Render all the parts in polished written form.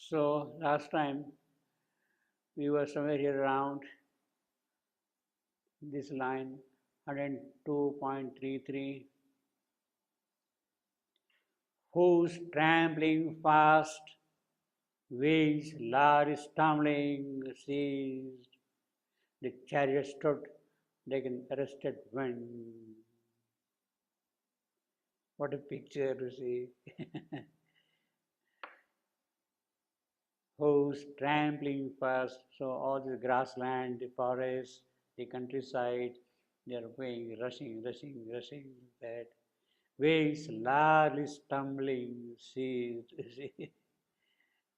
So last time we were somewhere here around this line 102.33, whose trampling fast waves large stumbling seized, the chariot stood like an arrested wind. What a picture to see. Whose trampling fast, so all the grassland, the forest, the countryside, they are going, rushing, that waves largely stumbling, see, see,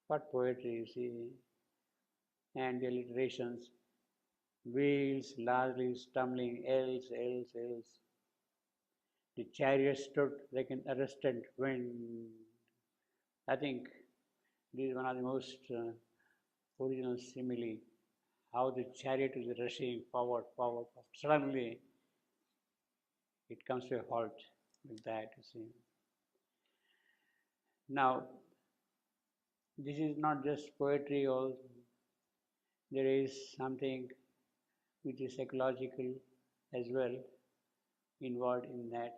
what poetry, you see, and the alliterations, wheels largely stumbling, else, the chariot stood like an arrested wind. I think this is one of the most original simile, how the chariot is rushing forward. Suddenly, it comes to a halt with that, you see. Now, this is not just poetry, also. There is something which is psychological as well involved in that.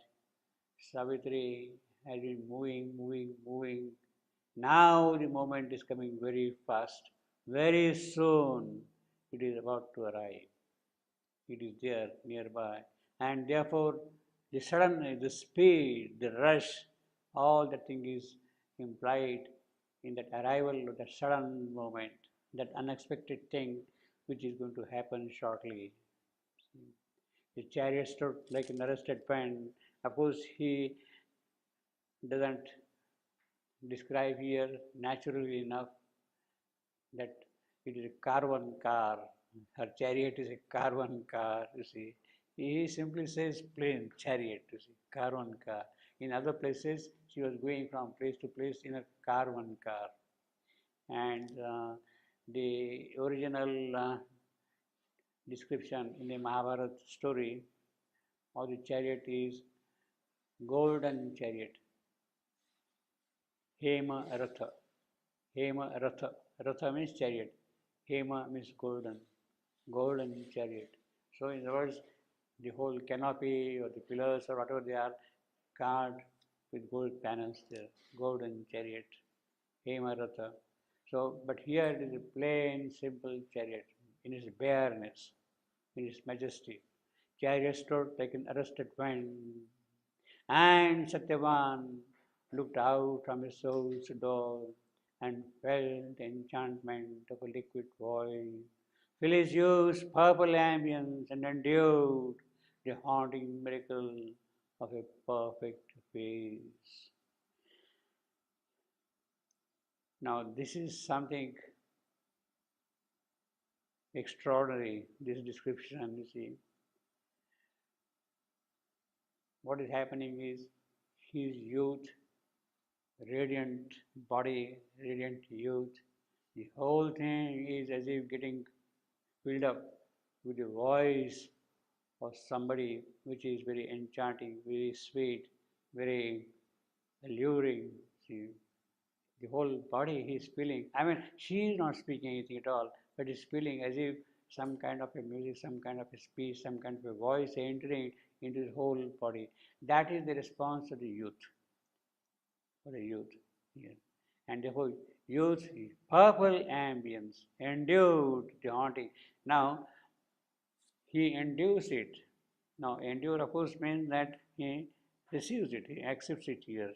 Savitri has been moving. Now the moment is coming very fast. Very soon it is about to arrive. It is there nearby. And therefore, the sudden, the speed, the rush, all that thing is implied in that arrival of that sudden moment, that unexpected thing which is going to happen shortly. The chariot stood like an arrested man. Of course, he doesn't describe here naturally enough that it is a caravan car. Her chariot is a caravan car, you see. He simply says plain chariot, you see, caravan car. In other places, she was going from place to place in a caravan car. And the original description in the Mahabharata story of the chariot is golden chariot, Hema Ratha. Hema Ratha. Ratha means chariot. Hema means golden chariot. So in other words, the whole canopy or the pillars or whatever they are carved with gold panels there, golden chariot, Hema Ratha. So, but here it is a plain, simple chariot in its bareness, in its majesty. Chariot stood like an arrested wind, and Satyavan looked out from his soul's door and felt the enchantment of a liquid voice, fill his youth's purple ambience and endured the haunting miracle of a perfect face. Now, this is something extraordinary, this description, you see. What is happening is his youth, radiant body, radiant youth, the whole thing is as if getting filled up with the voice of somebody which is very enchanting, very sweet, very alluring. See, the whole body he is feeling. I mean, she is not speaking anything at all, but is feeling as if some kind of a music, some kind of a speech, some kind of a voice entering into the whole body. That is the response of the youth, for the youth here. And the whole youth, purple ambience, endured the haunting. Now, he endures it. Now, endure, of course, means that he receives it, he accepts it here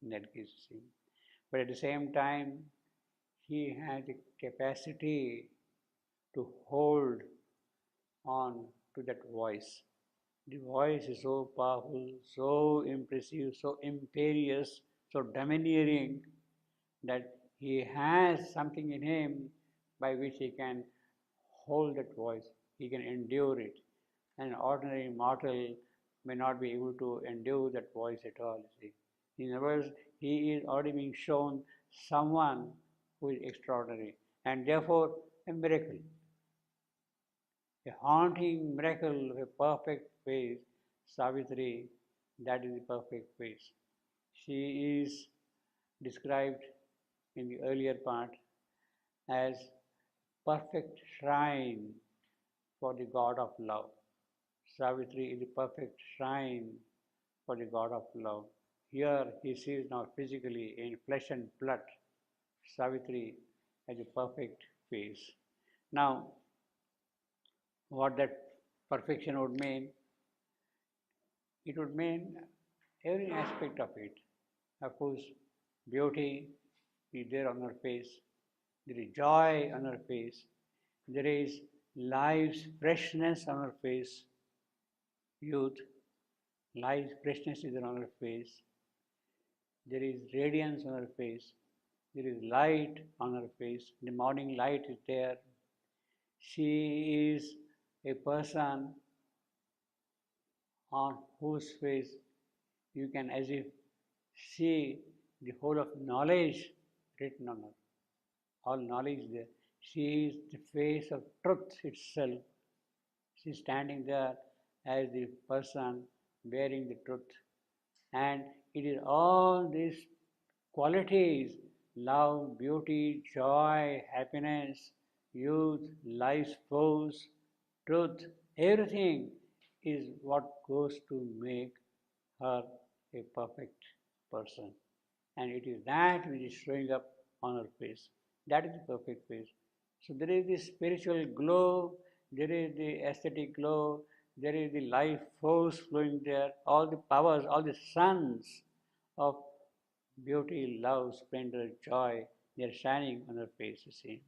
in that case. But at the same time, he has the capacity to hold on to that voice. The voice is so powerful, so impressive, so imperious, so domineering that he has something in him by which he can hold that voice, he can endure it. An ordinary mortal may not be able to endure that voice at all. See. In other words, he is already being shown someone who is extraordinary and therefore a miracle. A haunting miracle of a perfect face, Savitri, that is the perfect face. She is described in the earlier part as perfect shrine for the God of love. Savitri is the perfect shrine for the God of love. Here he sees now physically in flesh and blood Savitri as a perfect face. Now, what that perfection would mean? It would mean every aspect of it. Of course, beauty is there on her face, there is joy on her face, there is life's freshness on her face, youth, life's freshness is there on her face, there is radiance on her face, there is light on her face, the morning light is there. She is a person on whose face you can as if see the whole of knowledge written on her. All knowledge there. She is the face of truth itself. She is standing there as the person bearing the truth. And it is all these qualities love, beauty, joy, happiness, youth, life's force, truth, everything is what goes to make her a perfect person. And it is that which is showing up on her face. That is the perfect face. So there is the spiritual glow, there is the aesthetic glow, there is the life force flowing there, all the powers, all the suns of beauty, love, splendor, joy, they are shining on her face, you see.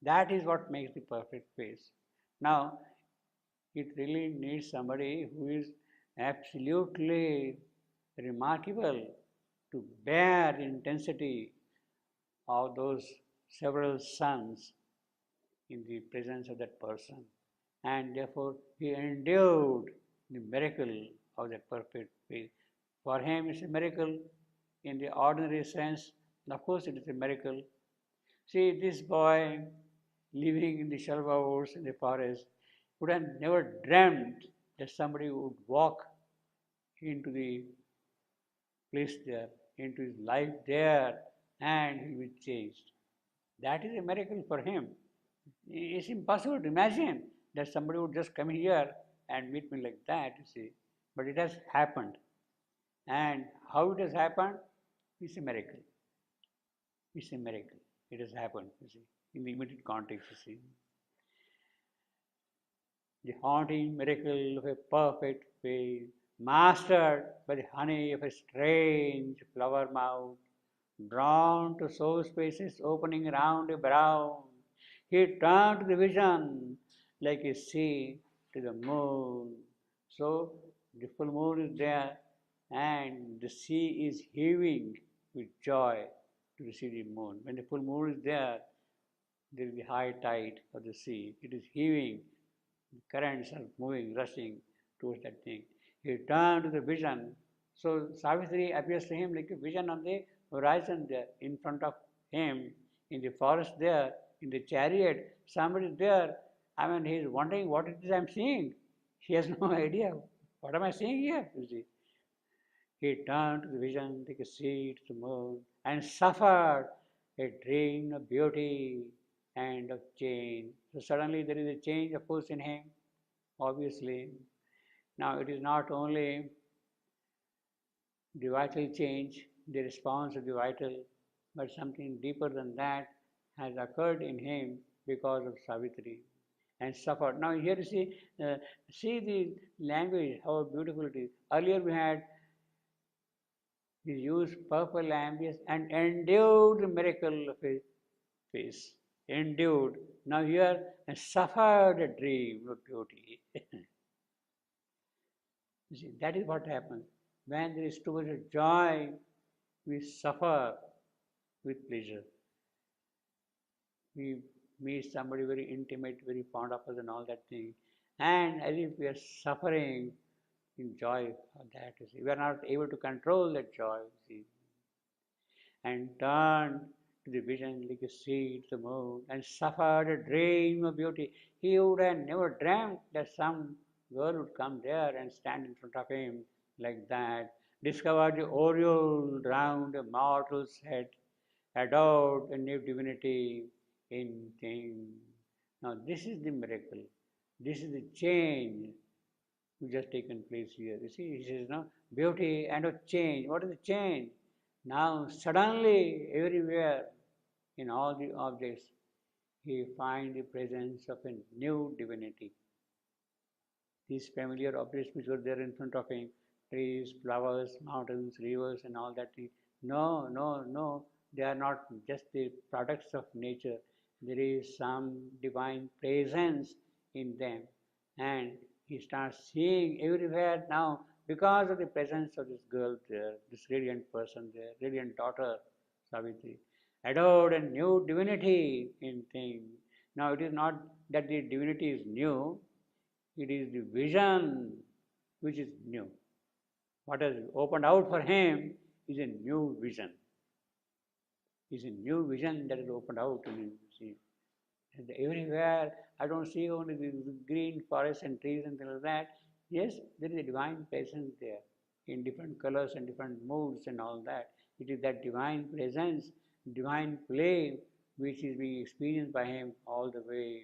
That is what makes the perfect face. Now, it really needs somebody who is absolutely remarkable to bear the intensity of those several suns in the presence of that person. And therefore, he endured the miracle of that perfect faith. For him, it's a miracle in the ordinary sense. Of course, it is a miracle. See, this boy living in the shalva woods in the forest would have never dreamt that somebody would walk into the place there, into his life there, and he will be changed. That is a miracle for him. It's impossible to imagine that somebody would just come here and meet me like that, you see. But it has happened. And how it has happened is a miracle. It's a miracle. It has happened, you see, in the immediate context, you see. The haunting miracle of a perfect faith, mastered by the honey of a strange flower mouth, drawn to soul spaces opening round a brow. He turned to the vision like a sea to the moon. So the full moon is there and the sea is heaving with joy to receive the moon. When the full moon is there is the high tide of the sea. It is heaving, the currents are moving, rushing towards that thing. He turned to the vision. So Savitri appears to him like a vision on the horizon there, in front of him, in the forest there, in the chariot, somebody is there. I mean, he is wondering what it is I am seeing. He has no idea. What am I seeing here? You see. He turned to the vision like a sea to the moon and suffered a dream of beauty and of change. So suddenly there is a change, of course, in him, obviously. Now it is not only the vital change, the response of the vital, but something deeper than that has occurred in him because of Savitri and suffered. Now here you see the language, how beautiful it is. Earlier we had he used purple ambience and endured the miracle of his face. Endured. Now here and suffered a dream of beauty. You see, that is what happens. When there is too much joy, we suffer with pleasure. We meet somebody very intimate, very fond of us and all that thing. And as if we are suffering in joy of that, you see. We are not able to control that joy, you see. And turned to the vision like a sea to the moon and suffered a dream of beauty. He would have never dreamt that some girl would come there and stand in front of him like that, discover the aureole round a mortal's head, adored a new divinity in thing. Now this is the miracle. This is the change which has taken place here. You see, he says, no, beauty and a change. What is the change? Now suddenly everywhere in all the objects he finds the presence of a new divinity. These familiar objects which were there in front of him, trees, flowers, mountains, rivers, and all that thing. No, no, no, they are not just the products of nature. There is some divine presence in them. And he starts seeing everywhere now because of the presence of this girl there, this radiant person there, radiant daughter, Savitri. Adored a new divinity in things. Now it is not that the divinity is new, it is the vision which is new. What has opened out for him is a new vision. Is a new vision that is opened out in him. See, and everywhere I don't see only the green forests and trees and things like that. Yes, there is a divine presence there in different colors and different moods and all that. It is that divine presence, divine play which is being experienced by him all the way.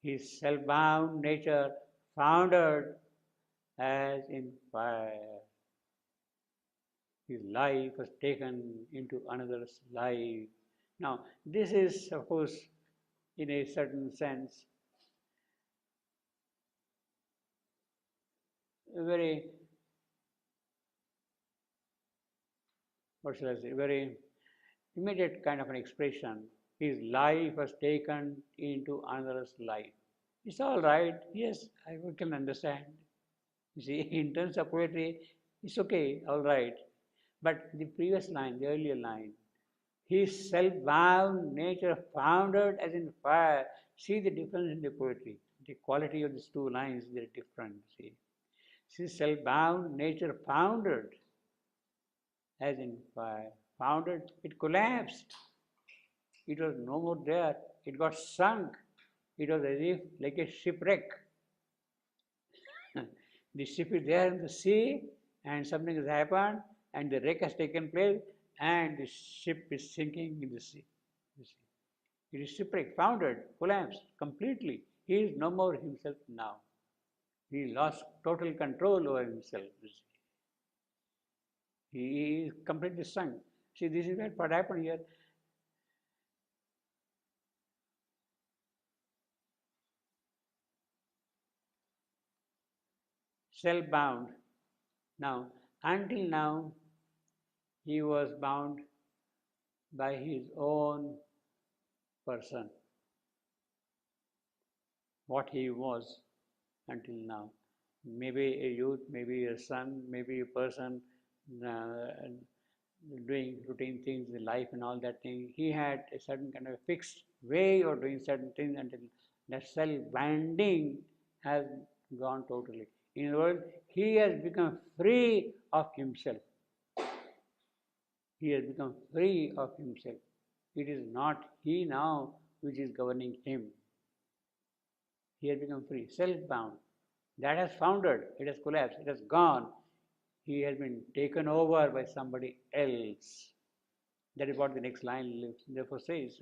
His self-bound nature foundered as in fire. His life was taken into another's life. Now, this is, of course, in a certain sense, a very, what shall I say, very immediate kind of an expression. His life was taken into another's life. It's all right, yes, I can understand. You see, in terms of poetry, it's okay, all right. But the previous line, the earlier line, his self-bound nature foundered as in fire. See the difference in the poetry. The quality of these two lines, they're different, see. His self-bound nature foundered as in fire. Foundered, it collapsed. It was no more there. It got sunk. It was as if like a shipwreck. The ship is there in the sea and something has happened and the wreck has taken place and the ship is sinking in the sea. It is shipwrecked, foundered, collapsed completely. He is no more himself now. He lost total control over himself. He is completely sunk. See, this is what happened here. Self-bound. Now, until now, he was bound by his own person, what he was until now. Maybe a youth, maybe a son, maybe a person doing routine things in life and all that thing. He had a certain kind of fixed way of doing certain things until that self-binding has gone totally. In other words, he has become free of himself. He has become free of himself. It is not he now which is governing him. He has become free, self-bound. That has foundered, it has collapsed, it has gone. He has been taken over by somebody else. That is what the next line therefore says.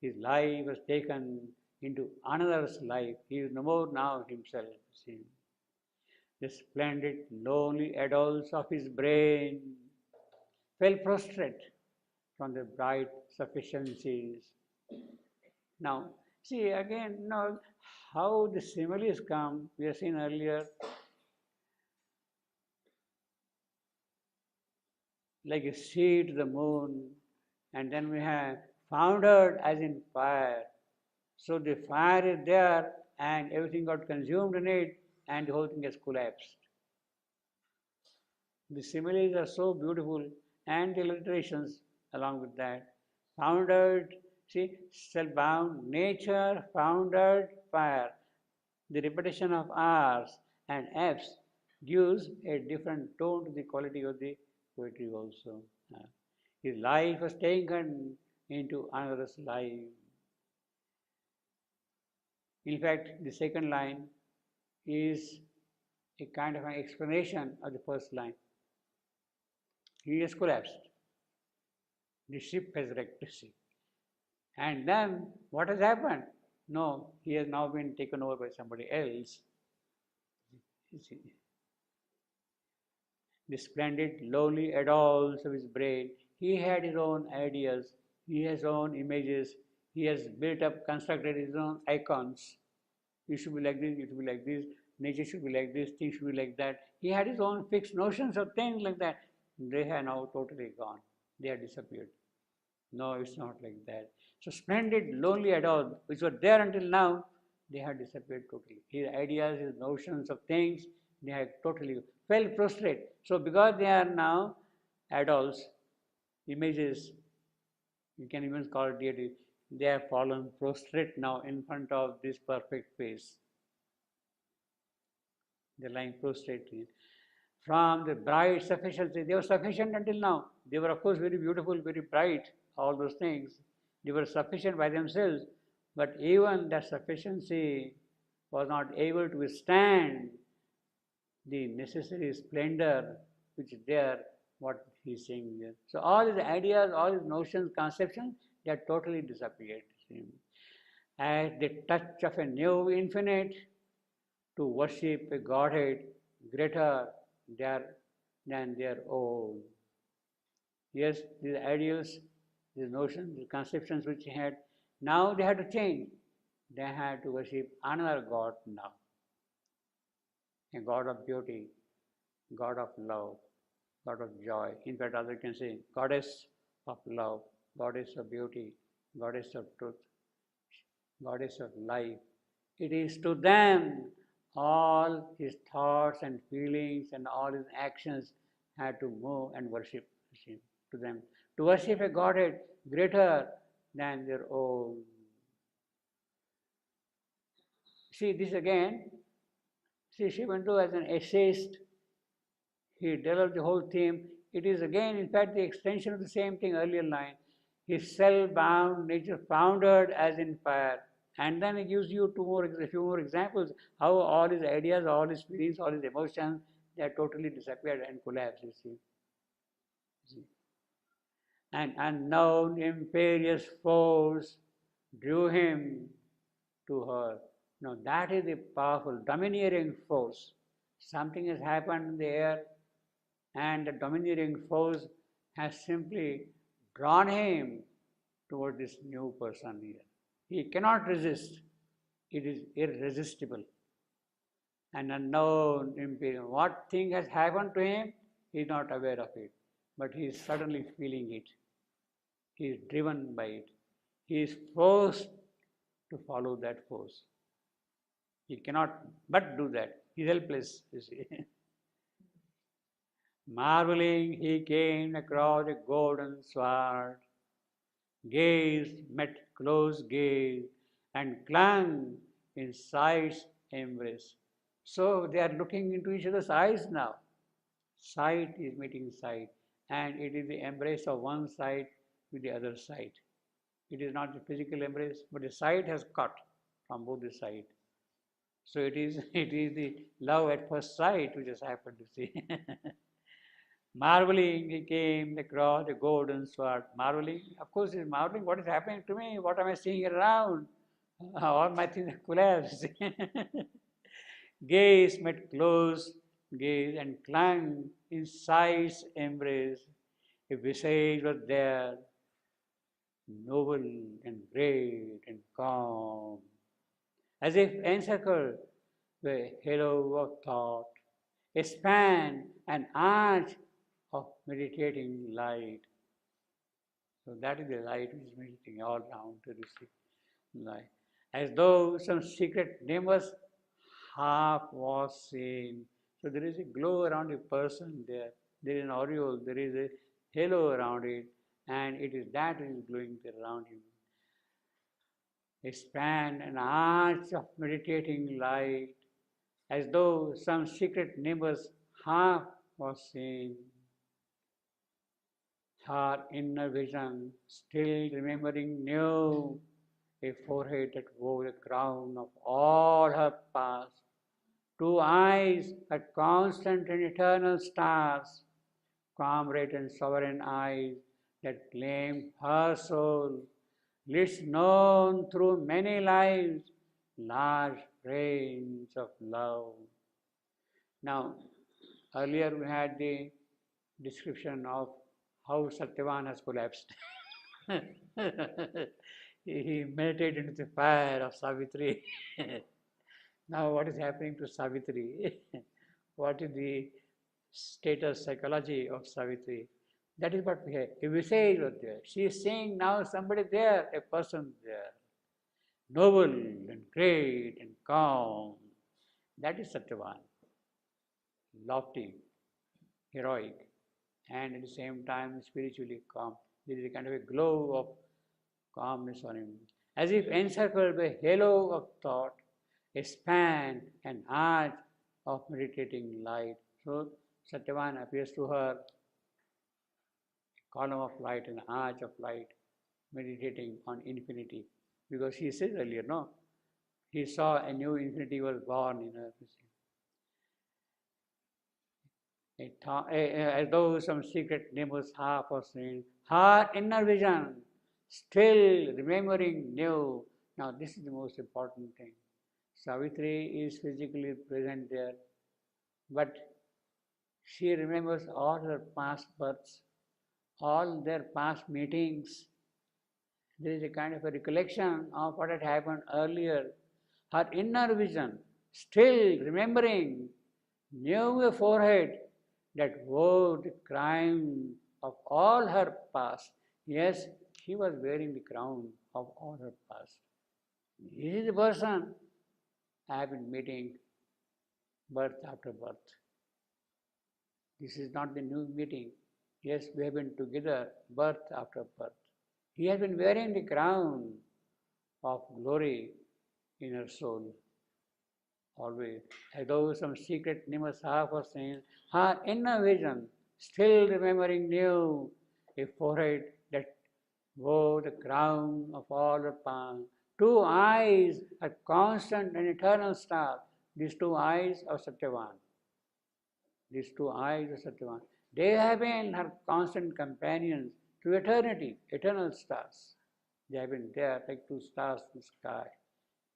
His life was taken into another's life. He is no more now himself. See. The splendid, lonely adults of his brain fell prostrate from the bright sufficiencies. Now, see again, now how the similes come, we have seen earlier, like a sea to the moon, and then we have foundered as in fire. So the fire is there, and everything got consumed in it, and the whole thing has collapsed. The similes are so beautiful, and the alliterations along with that. Foundered, see, self-bound, nature, foundered, fire. The repetition of R's and F's gives a different tone to the quality of the poetry also. His life was taken into another's life. In fact, the second line is a kind of an explanation of the first line. He has collapsed. The ship has wrecked, see. And then what has happened? No, he has now been taken over by somebody else. You see, the splendid, lowly adults of his brain, he had his own ideas, he has his own images, he has built up, constructed his own icons. You should be like this, you should be like this, nature should be like this, things should be like that. He had his own fixed notions of things like that. They have now totally gone. They have disappeared. No, it's not like that. So splendid, lonely adults, which were there until now, they have disappeared totally. His ideas, his notions of things, they have totally fell prostrate. So because they are now adults, images, you can even call it deity, they have fallen prostrate now in front of this perfect face. They're lying prostrate. From the bright sufficiency, they were sufficient until now. They were, of course, very beautiful, very bright, all those things. They were sufficient by themselves, but even that sufficiency was not able to withstand the necessary splendor which is there, what he is saying here. So all his ideas, all his notions, conceptions, they are totally disappeared. At the touch of a new infinite, to worship a Godhead greater than their own. Yes, these ideals, these notions, these conceptions which he had, now they had to change. They had to worship another God now. A God of beauty, God of love, God of joy. In fact, others can say, Goddess of love, Goddess of beauty, Goddess of truth, Goddess of life. It is to them all his thoughts and feelings and all his actions had to move and worship him to them. To worship a Godhead greater than their own. See, this again, see, Shivantu as an essayist, he developed the whole theme. It is again, in fact, the extension of the same thing, earlier line. His cell-bound nature foundered as in fire. And then he gives you a few more examples, how all his ideas, all his feelings, all his emotions, they are totally disappeared and collapsed, you see. An unknown imperious force drew him to her. Now that is the powerful, domineering force. Something has happened in the air, and the domineering force has simply drawn him toward this new person here. He cannot resist. It is irresistible. An unknown imperium. What thing has happened to him? He is not aware of it. But he is suddenly feeling it. He is driven by it. He is forced to follow that force. He cannot but do that. He is helpless, you see. Marveling, he came across a golden sword. Gaze met close gaze and clung in sight's embrace. So they are looking into each other's eyes now. Sight is meeting sight, and it is the embrace of one sight with the other sight. It is not the physical embrace, but the sight has caught from both the sides. So it is the love at first sight which has happened, you see. Marveling, he came across the golden sword. Marveling, of course, he's marveling what is happening to me, what am I seeing around? All my things have collapsed. Gaze met close gaze and clung in sight's embrace. A visage was there, noble and great and calm, as if encircled by a halo of thought, a span, an arch of meditating light. So that is the light which is meditating all round to receive light. As though some secret nimbus half was seen. So there is a glow around a person there. There is an aureole, there is a halo around it, and it is that which is glowing around him. A span, an arch of meditating light, as though some secret nimbus half was seen. Her inner vision, still remembering, knew a forehead that wore a crown of all her past, 2 eyes at constant and eternal stars, comrade and sovereign eyes that claimed her soul, lives known through many lives, large rains of love. Now, earlier we had the description of how Satyavan has collapsed. He melted into the fire of Savitri. Now, what is happening to Savitri? What is the status psychology of Savitri? That is what we have. If we say it was there, she is seeing now somebody there, a person there, noble and great and calm. That is Satyavan, lofty, heroic, and at the same time spiritually calm. There is a kind of a glow of calmness on him, as if encircled by a halo of thought, a span, an arch of meditating light. So Satyavan appears to her a column of light, an arch of light, meditating on infinity. Because he says earlier, no, he saw a new infinity was born in her. As though some secret name was half or seen, her inner vision, still remembering new. Now, this is the most important thing. Savitri is physically present there, but she remembers all her past births, all their past meetings. There is a kind of a recollection of what had happened earlier. Her inner vision, still remembering, knew a forehead that wore the crown of all her past. Yes, she was wearing the crown of all her past. This is the person I have been meeting birth after birth. This is not the new meeting. Yes, we have been together birth after birth. He has been wearing the crown of glory in her soul, always, as though some secret Nimasaha was saying, her inner vision, still remembering new, a forehead that wore the crown of all her palm, two eyes, a constant and eternal star, these two eyes of Satyavan. These two eyes of Satyavan. They have been her constant companions to eternity, eternal stars. They have been there like two stars in the sky.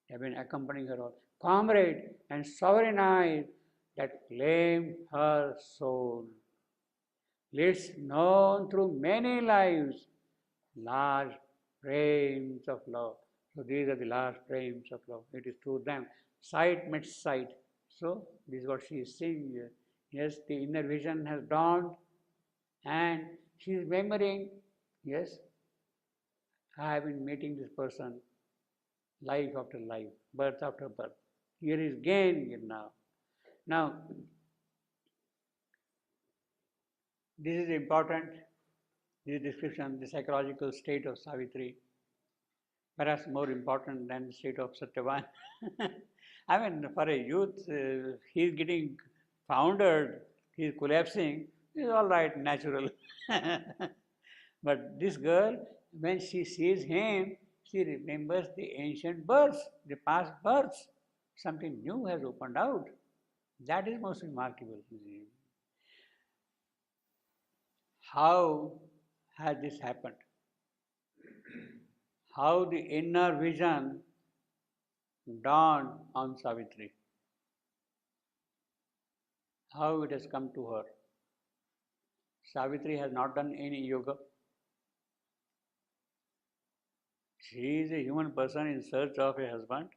They have been accompanying her all. Comrade and sovereign eyes that claim her soul. Lives known through many lives, large frames of love. So these are the large frames of love. It is through them. Sight meets sight. So this is what she is seeing here. Yes, the inner vision has dawned and she is remembering, yes, I have been meeting this person life after life, birth after birth. Here is gain here now. Now, this is important, this description, the psychological state of Savitri, perhaps more important than the state of Satyavan. I mean, for a youth, he is getting foundered, he is collapsing, it is all right, natural. But this girl, when she sees him, she remembers the ancient births, the past births. Something new has opened out. That is most remarkable. How has this happened? How the inner vision dawned on Savitri? How it has come to her? Savitri has not done any yoga. She is a human person in search of a husband,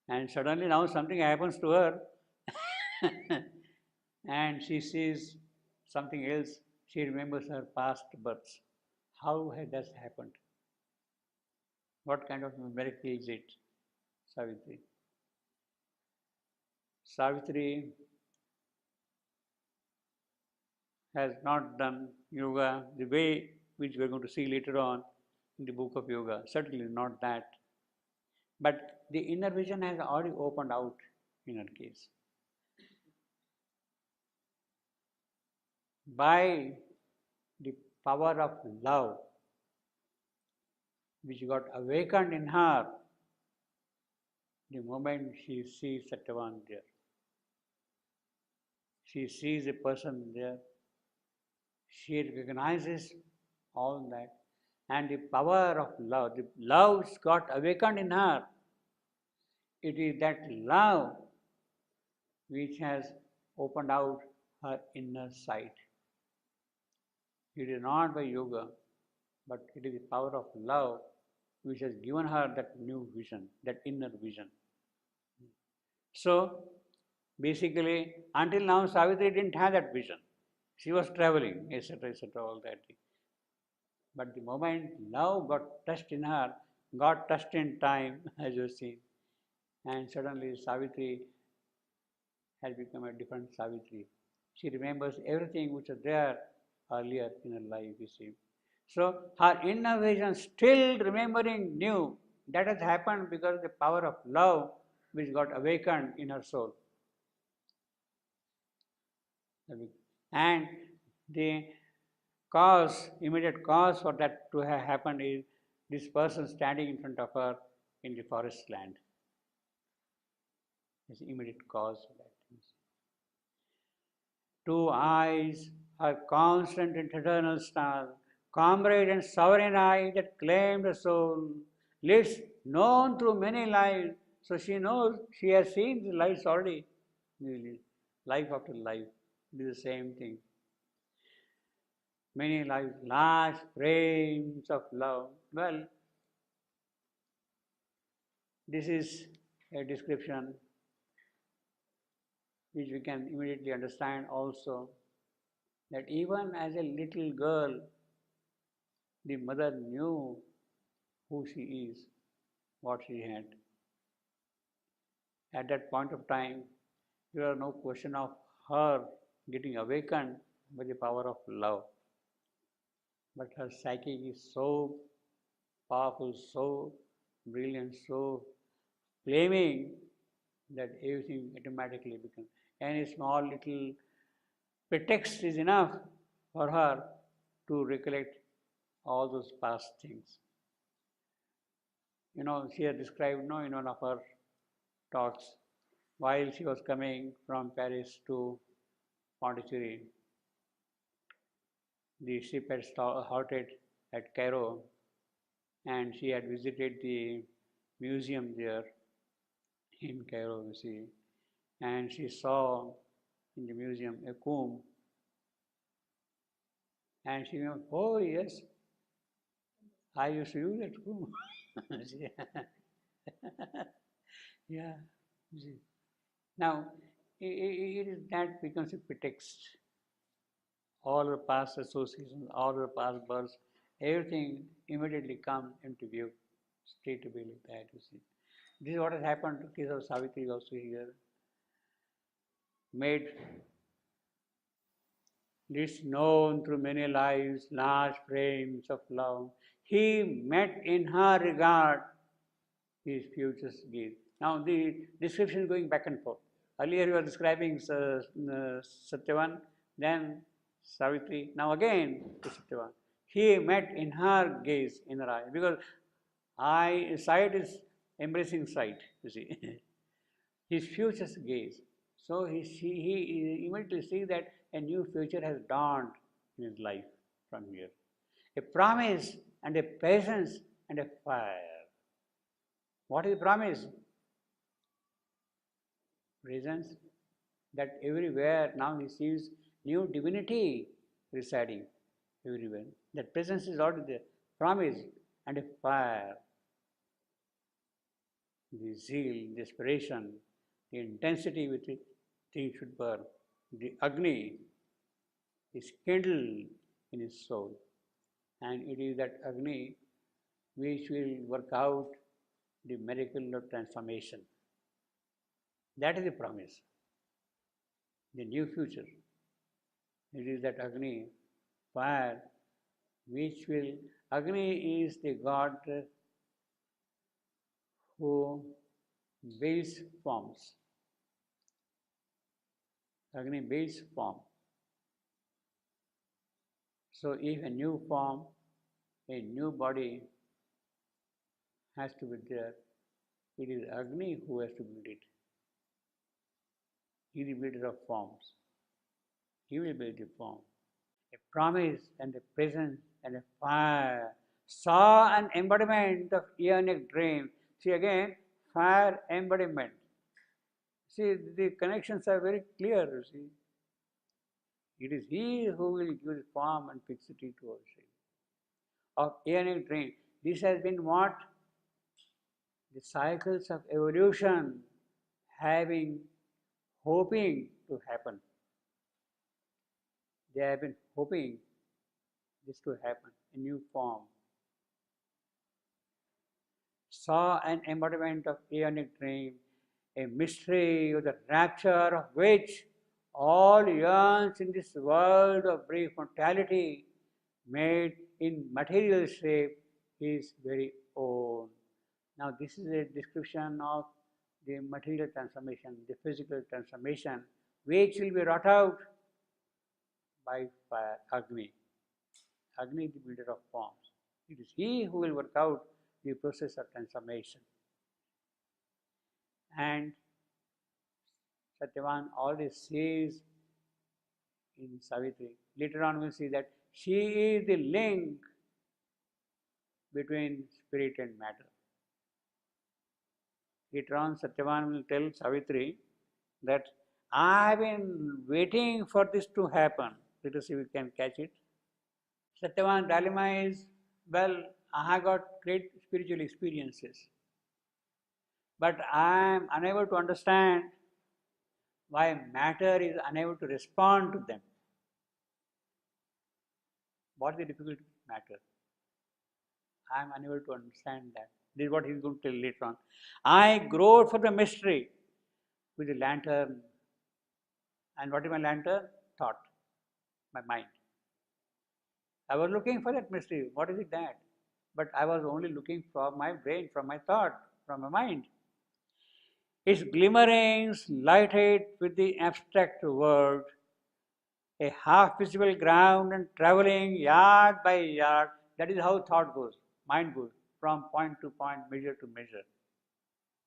and suddenly now something happens to her and she sees something else. She remembers her past births. How has that happened? What kind of miracle is it, Savitri? Savitri has not done yoga the way which we are going to see later on in the book of yoga. Certainly not that. But the inner vision has already opened out in her case. By the power of love which got awakened in her the moment she sees Satyavan there. She sees a person there. She recognizes all that. And the power of love, the love got awakened in her. It is that love which has opened out her inner sight. It is not by yoga, but it is the power of love which has given her that new vision, that inner vision. So, basically, until now, Savitri didn't have that vision. She was traveling, etc., all that. But the moment love got touched in her, got touched in time, as you see, and suddenly Savitri has become a different Savitri. She remembers everything which was there earlier in her life, you see. So her inner vision, still remembering new, that has happened because of the power of love which got awakened in her soul. And the cause, immediate cause for that to have happened is this person standing in front of her in the forest land. Is the immediate cause of that. Two eyes, her constant and eternal star, comrade and sovereign eye that claimed the soul, lives known through many lives. So she knows, she has seen the lives already, life after life. It is the same thing. Many lives, large frames of love. Well, this is a description which we can immediately understand also that even as a little girl, the mother knew who she is, what she had. At that point of time, there was no question of her getting awakened by the power of love. But her psyche is so powerful, so brilliant, so flaming that everything automatically becomes. Any small little pretext is enough for her to recollect all those past things. She has described, in one of her talks, while she was coming from Paris to Pondicherry, the ship had halted at Cairo, and she had visited the museum there in Cairo, you see, and she saw in the museum a comb, and she went, oh yes, I used to use that comb. Yeah, you see. Now, that becomes a pretext. All our past associations, all our past births, everything immediately comes into view, straight away like that, you see. This is what has happened to case of Savitri also here. Made this known through many lives, large frames of love. He met in her regard his future gaze. Now the description is going back and forth. Earlier you were describing Satyavan, then Savitri, now again to Satyavan. He met in her gaze, in her eye, because sight is embracing sight, you see. His future gaze. So he immediately sees that a new future has dawned in his life from here. A promise and a presence and a fire. What is the promise? Presence, that everywhere now he sees new divinity residing everywhere. That presence is already there. Promise and a fire. The zeal, the inspiration, the intensity with which things should burn. The Agni is kindled in his soul. And it is that Agni which will work out the miracle of transformation. That is the promise. The new future. It is that Agni, fire, which will, Agni is the god who builds forms. Agni builds form. So if a new form, a new body has to be there, it is Agni who has to build it. He is the builder of forms. He will build the form. A promise and a presence and a fire, saw an embodiment of eonic dream. See again, fire embodiment. See, the connections are very clear, you see. It is he who will give form and fixity to our shape. Of eonic dream. This has been what? The cycles of evolution having, hoping to happen. They have been hoping this to happen in new form. Saw an embodiment of eonic dream, a mystery of the rapture of which all yearns in this world of brief mortality, made in material shape, his very own. Now, this is a description of the material transformation, the physical transformation, which will be wrought out by fire, Agni. Agni is the builder of forms. It is he who will work out the process of transformation. And Satyavan always says in Savitri, later on we'll see that she is the link between spirit and matter. Later on, Satyavan will tell Savitri that I have been waiting for this to happen. Let us see if we can catch it. Satyavan's dilemma is, well, I have got great spiritual experiences, but I am unable to understand why matter is unable to respond to them. What is the difficulty with matter? I am unable to understand that. This is what he is going to tell later on. I groped for the mystery with the lantern. And what is my lantern? Thought, my mind. I was looking for that mystery. What is it that? But I was only looking from my brain, from my thought, from my mind. Its glimmerings lighted with the abstract world, a half-visible ground and traveling yard by yard. That is how thought goes, mind goes, from point to point, measure to measure.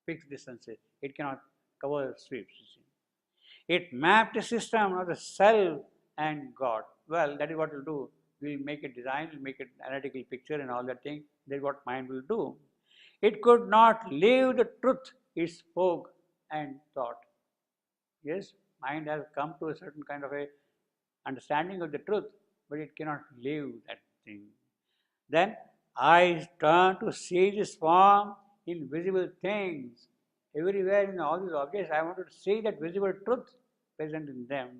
Fixed distances. It cannot cover sweeps. It mapped a system of the self and God. Well, that is what we'll do. We'll make a design, we'll make an analytical picture and all that thing. That is what mind will do. It could not live the truth it spoke and thought. Yes, mind has come to a certain kind of a understanding of the truth, but it cannot live that thing. Then eyes turn to see this form in visible things. Everywhere in all these objects, I wanted to see that visible truth present in them.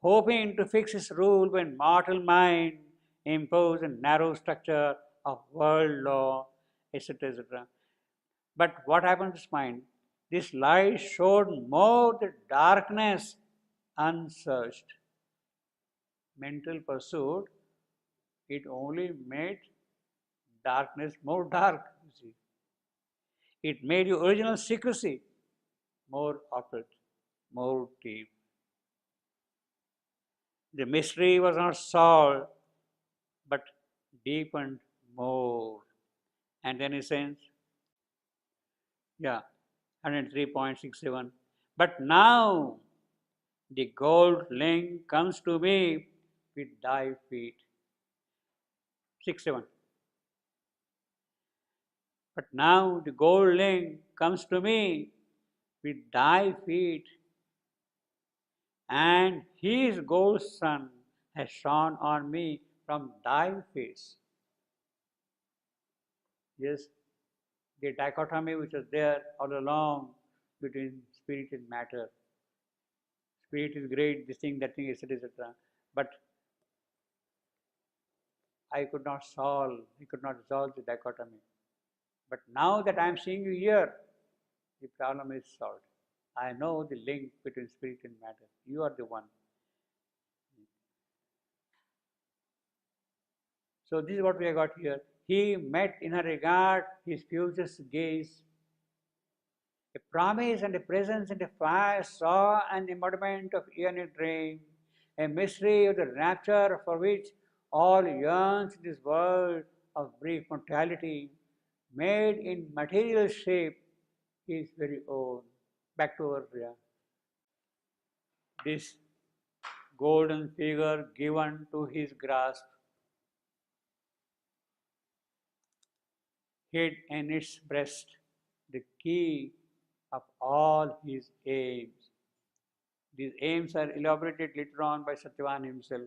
Hoping to fix his rule when mortal mind impose a narrow structure of world law, etc., etc. But what happened to this mind? This light showed more the darkness unsearched. Mental pursuit, it only made darkness more dark, you see. It made your original secrecy more occult, more deep. The mystery was not solved, but deepened more. And then he says, yeah, 103.67. But now the gold link comes to me with thy feet. 67. But now the gold link comes to me with thy feet, and his gold sun has shone on me from thy face. Yes, the dichotomy which was there all along between spirit and matter. Spirit is great, this thing, that thing, etc., etc. But I could not resolve the dichotomy. But now that I am seeing you here, the problem is solved. I know the link between spirit and matter. You are the one. So this is what we have got here. He met in her regard his future's gaze. A promise and a presence and a fire saw an embodiment of eonic dream, a mystery of the rapture for which all yearns in this world of brief mortality, made in material shape, his very own. Back to our prayer. This golden figure given to his grasp, hid in its breast the key of all his aims. These aims are elaborated later on by Satyavan himself,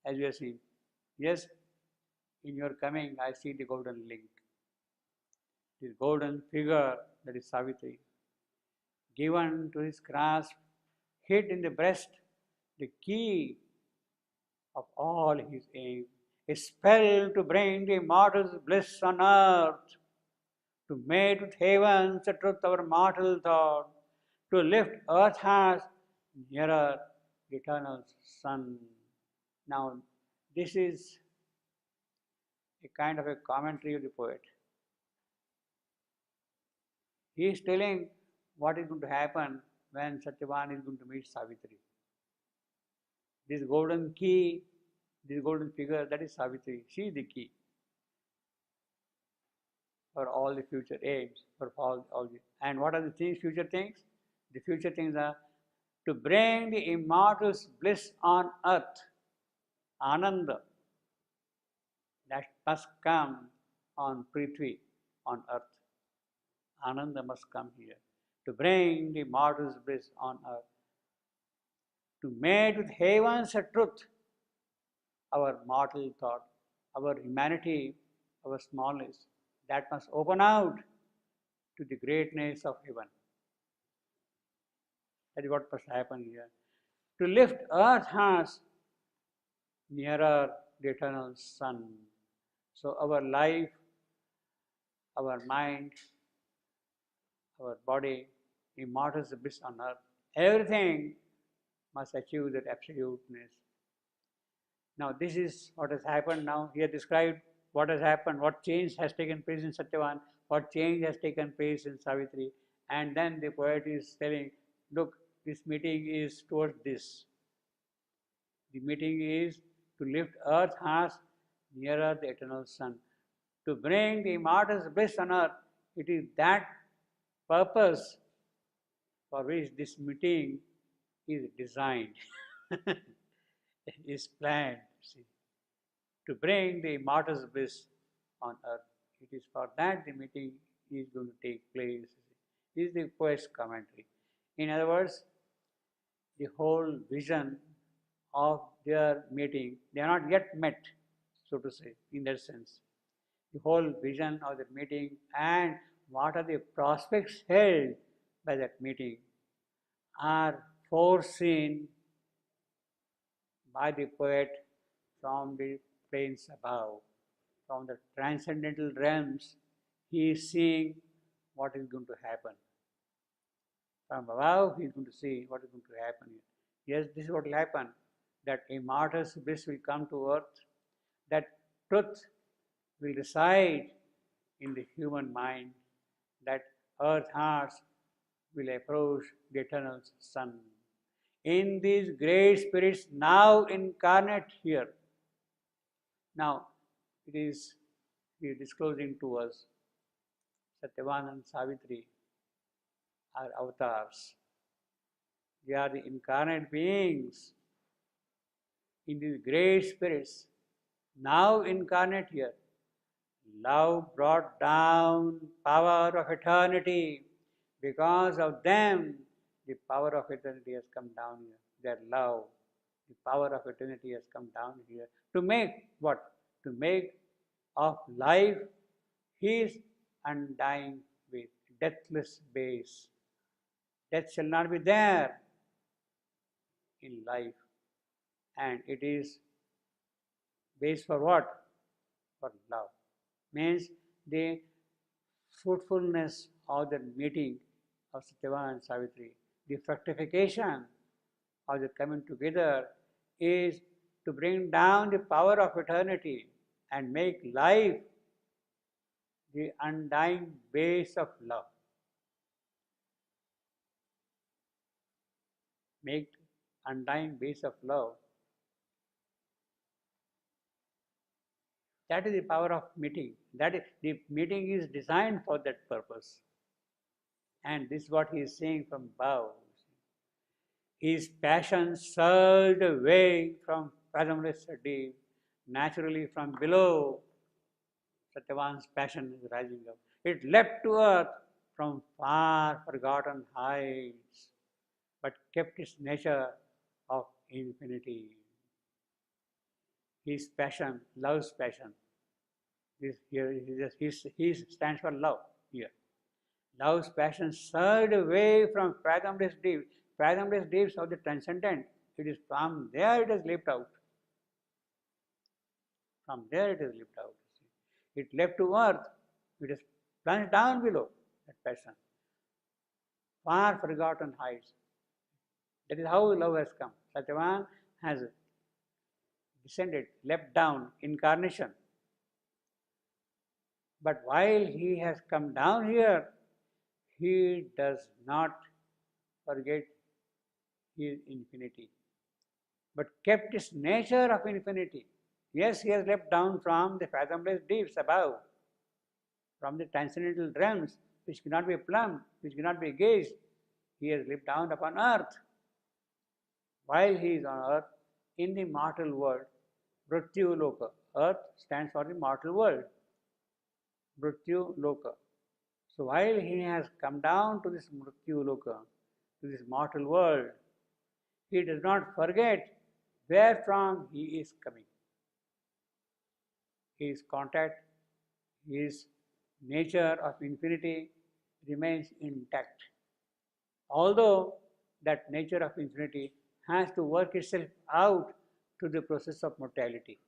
as we have seen. Yes, in your coming, I see the golden link. This golden figure, that is Savitri, given to his grasp, hid in the breast, the key of all his aims, a spell to bring the immortal's bliss on earth, to mate with heavens the truth our mortal thought, to lift earth has nearer the eternal sun. Now, this is a kind of a commentary of the poet. He is telling what is going to happen when Satyavan is going to meet Savitri. This golden key, this golden figure, that is Savitri. She is the key for all the future aims, for all the. And what are the things, future things? The future things are to bring the immortal's bliss on earth, Ananda, that must come on Prithvi, on earth. Ananda must come here to bring the immortal's bliss on earth, to mate with heavens a truth, our mortal thought, our humanity, our smallness, that must open out to the greatness of heaven. That is what must happen here. To lift earth has nearer the eternal sun. So our life, our mind, our body, immortal bliss on earth, everything must achieve that absoluteness. Now this is what has happened now. He has described what has happened, what change has taken place in Satyavan, what change has taken place in Savitri. And then the poet is telling, look, this meeting is towards this. The meeting is to lift earth has nearer the eternal sun. To bring the immortal's bliss on earth, it is that purpose for which this meeting is designed, is planned, see, to bring the immortal's bliss on earth. It is for that the meeting is going to take place. This is the poet's commentary. In other words, the whole vision of their meeting, they are not yet met, so to say, in that sense. The whole vision of the meeting and what are the prospects held by that meeting are foreseen by the poet from the planes above, from the transcendental realms. He is seeing what is going to happen. From above, he is going to see what is going to happen here. Yes, this is what will happen, that immortal's bliss will come to earth, that truth will reside in the human mind, that earth hearts will approach the eternal sun. In these great spirits now incarnate here. Now, it is disclosing to us Satyavan and Savitri are avatars. They are the incarnate beings in these great spirits now incarnate here. Love brought down power of eternity. Because of them, the power of eternity has come down here. Their love, the power of eternity has come down here. To make what? To make of life his undying base, deathless base. Death shall not be there in life. And it is base for what? For love. Means the fruitfulness of the meeting of Satyavan and Savitri, the fructification of the coming together is to bring down the power of eternity and make life the undying base of love. Make undying base of love. That is the power of meeting. That is, the meeting is designed for that purpose. And this is what he is saying from above. His passion surged away from fathomless deep, naturally from below. Satyavan's passion is rising up. It leapt to earth from far forgotten heights, but kept its nature of infinity. His passion, love's passion. This here he stands for love here. Love's passion surged away from fathomless deeps. Fathomless deeps of the transcendent. It is from there it is leaped out. From there it is leaped out. It leapt to earth. It is plunged down below that passion. Far forgotten heights. That is how love has come. Satyavan has descended, leapt down, incarnation. But while he has come down here, he does not forget his infinity, but kept his nature of infinity. Yes, he has leapt down from the fathomless deeps above, from the transcendental realms which cannot be plumbed, which cannot be gauged. He has leapt down upon earth. While he is on earth, in the mortal world, Mrityu Loka. Earth stands for the mortal world. Mrityu Loka. So while he has come down to this Mrityu Loka, to this mortal world, he does not forget where from he is coming. His contact, his nature of infinity remains intact. Although that nature of infinity has to work itself out to the process of mortality.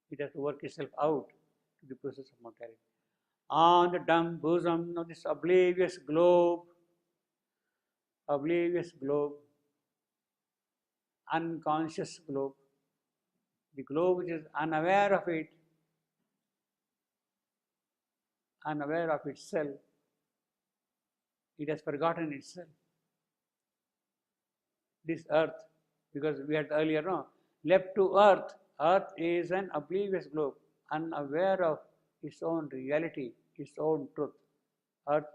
It has to work itself out to the process of mortality. On the dumb bosom of this oblivious globe, unconscious globe, the globe which is unaware of it, unaware of itself, it has forgotten itself. This earth, because we had earlier leapt to earth. Earth is an oblivious globe, unaware of its own reality, its own truth. Earth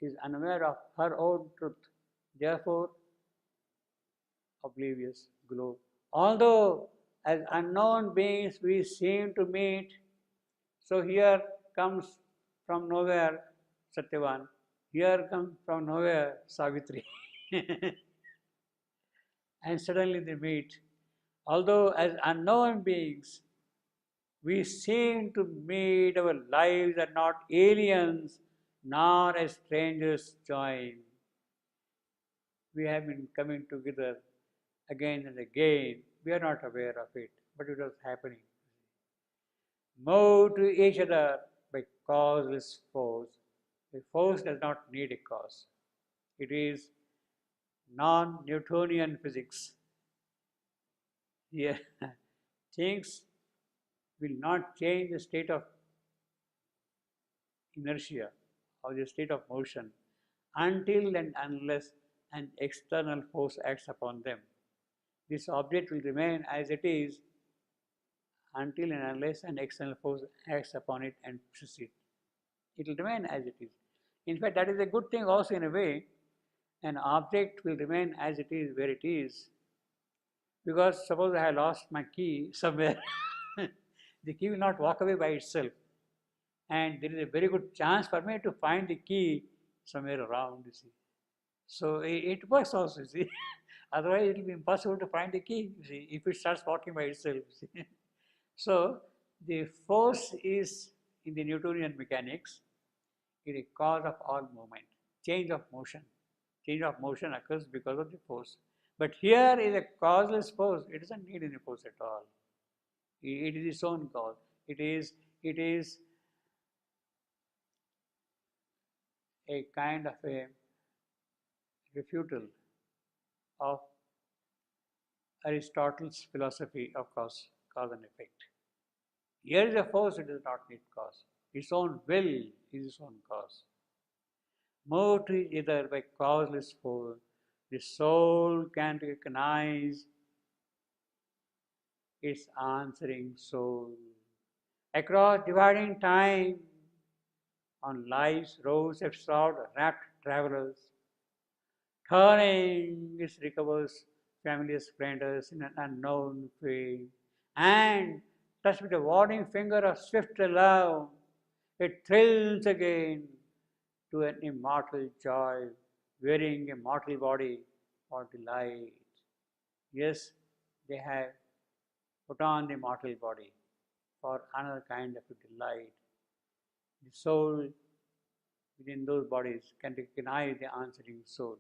is unaware of her own truth. Therefore, oblivious globe. Although as unknown beings we seem to meet, so here comes from nowhere Satyavan, here comes from nowhere Savitri. And suddenly they meet. Although as unknown beings, we seem to meet, our lives are not aliens, nor as strangers join. We have been coming together again and again. We are not aware of it, but it was happening. Move to each other by causeless force. A force does not need a cause. It is non-Newtonian physics. Here, things will not change the state of inertia or the state of motion until and unless an external force acts upon them. This object will remain as it is until and unless an external force acts upon it and pushes it. It will remain as it is. In fact, that is a good thing also in a way. An object will remain as it is where it is. Because suppose I have lost my key somewhere, the key will not walk away by itself. And there is a very good chance for me to find the key somewhere around, you see. So it works also, you see. Otherwise, it will be impossible to find the key, you see, if it starts walking by itself, you see. So the force is, in the Newtonian mechanics, is a cause of all movement, change of motion. Change of motion occurs because of the force. But here is a causeless force. It doesn't need any force at all. It is its own cause. It is a kind of a refutal of Aristotle's philosophy of cause and effect. Here is a force, it does not need cause. Its own will is its own cause. Moved to either by causeless force, the soul can recognize its answering soul. Across dividing time, on life's roads have sought rapt travelers, turning its recovers familiar splendors in an unknown way, and touched with a warning finger of swift love, it thrills again to an immortal joy, wearing a mortal body for delight. Yes, they have put on the mortal body for another kind of a delight. The soul within those bodies can recognize the answering soul.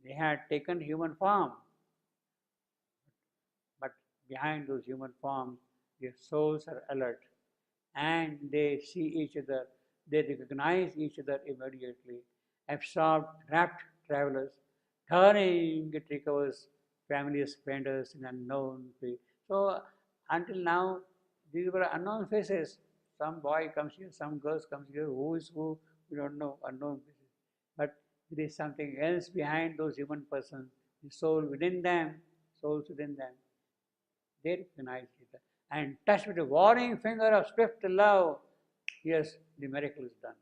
They had taken human form, but behind those human forms, their souls are alert and they see each other, they recognize each other immediately, absorbed, rapt travelers, turning it recovers familiar splendors in unknown place. So until now, these were unknown faces. Some boy comes here, some girls comes here, who is who, we don't know, unknown faces. But there is something else behind those human persons, the soul within them, souls within them. They recognize it and touched with a warning finger of swift love. Yes, the miracle is done.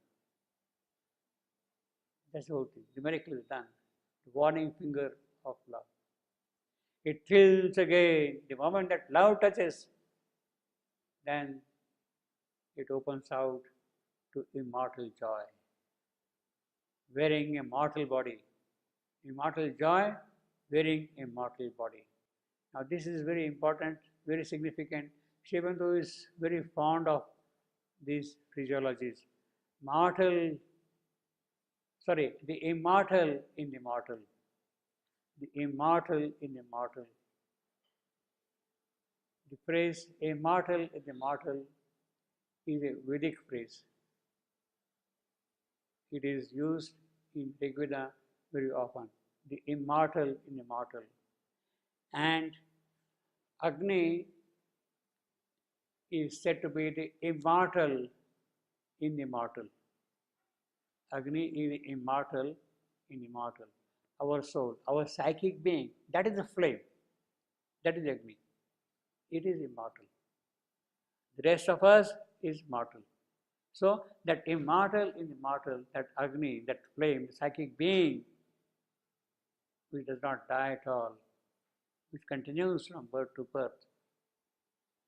That's the whole thing. The miracle is done. The warning finger of love. It thrills again. The moment that love touches, then it opens out to immortal joy. Wearing a mortal body. Immortal joy, wearing a mortal body. Now this is very important, very significant. Sri Aurobindo is very fond of these physiologies. The immortal in the mortal. The immortal in the mortal. The phrase immortal in the mortal is a Vedic phrase. It is used in Rigveda very often. The immortal in the mortal. And Agni is said to be the immortal in the mortal. Agni is immortal in immortal. Our soul, our psychic being, that is the flame. That is Agni. It is immortal. The rest of us is mortal. So that immortal in immortal, that Agni, that flame, the psychic being, which does not die at all, which continues from birth to birth,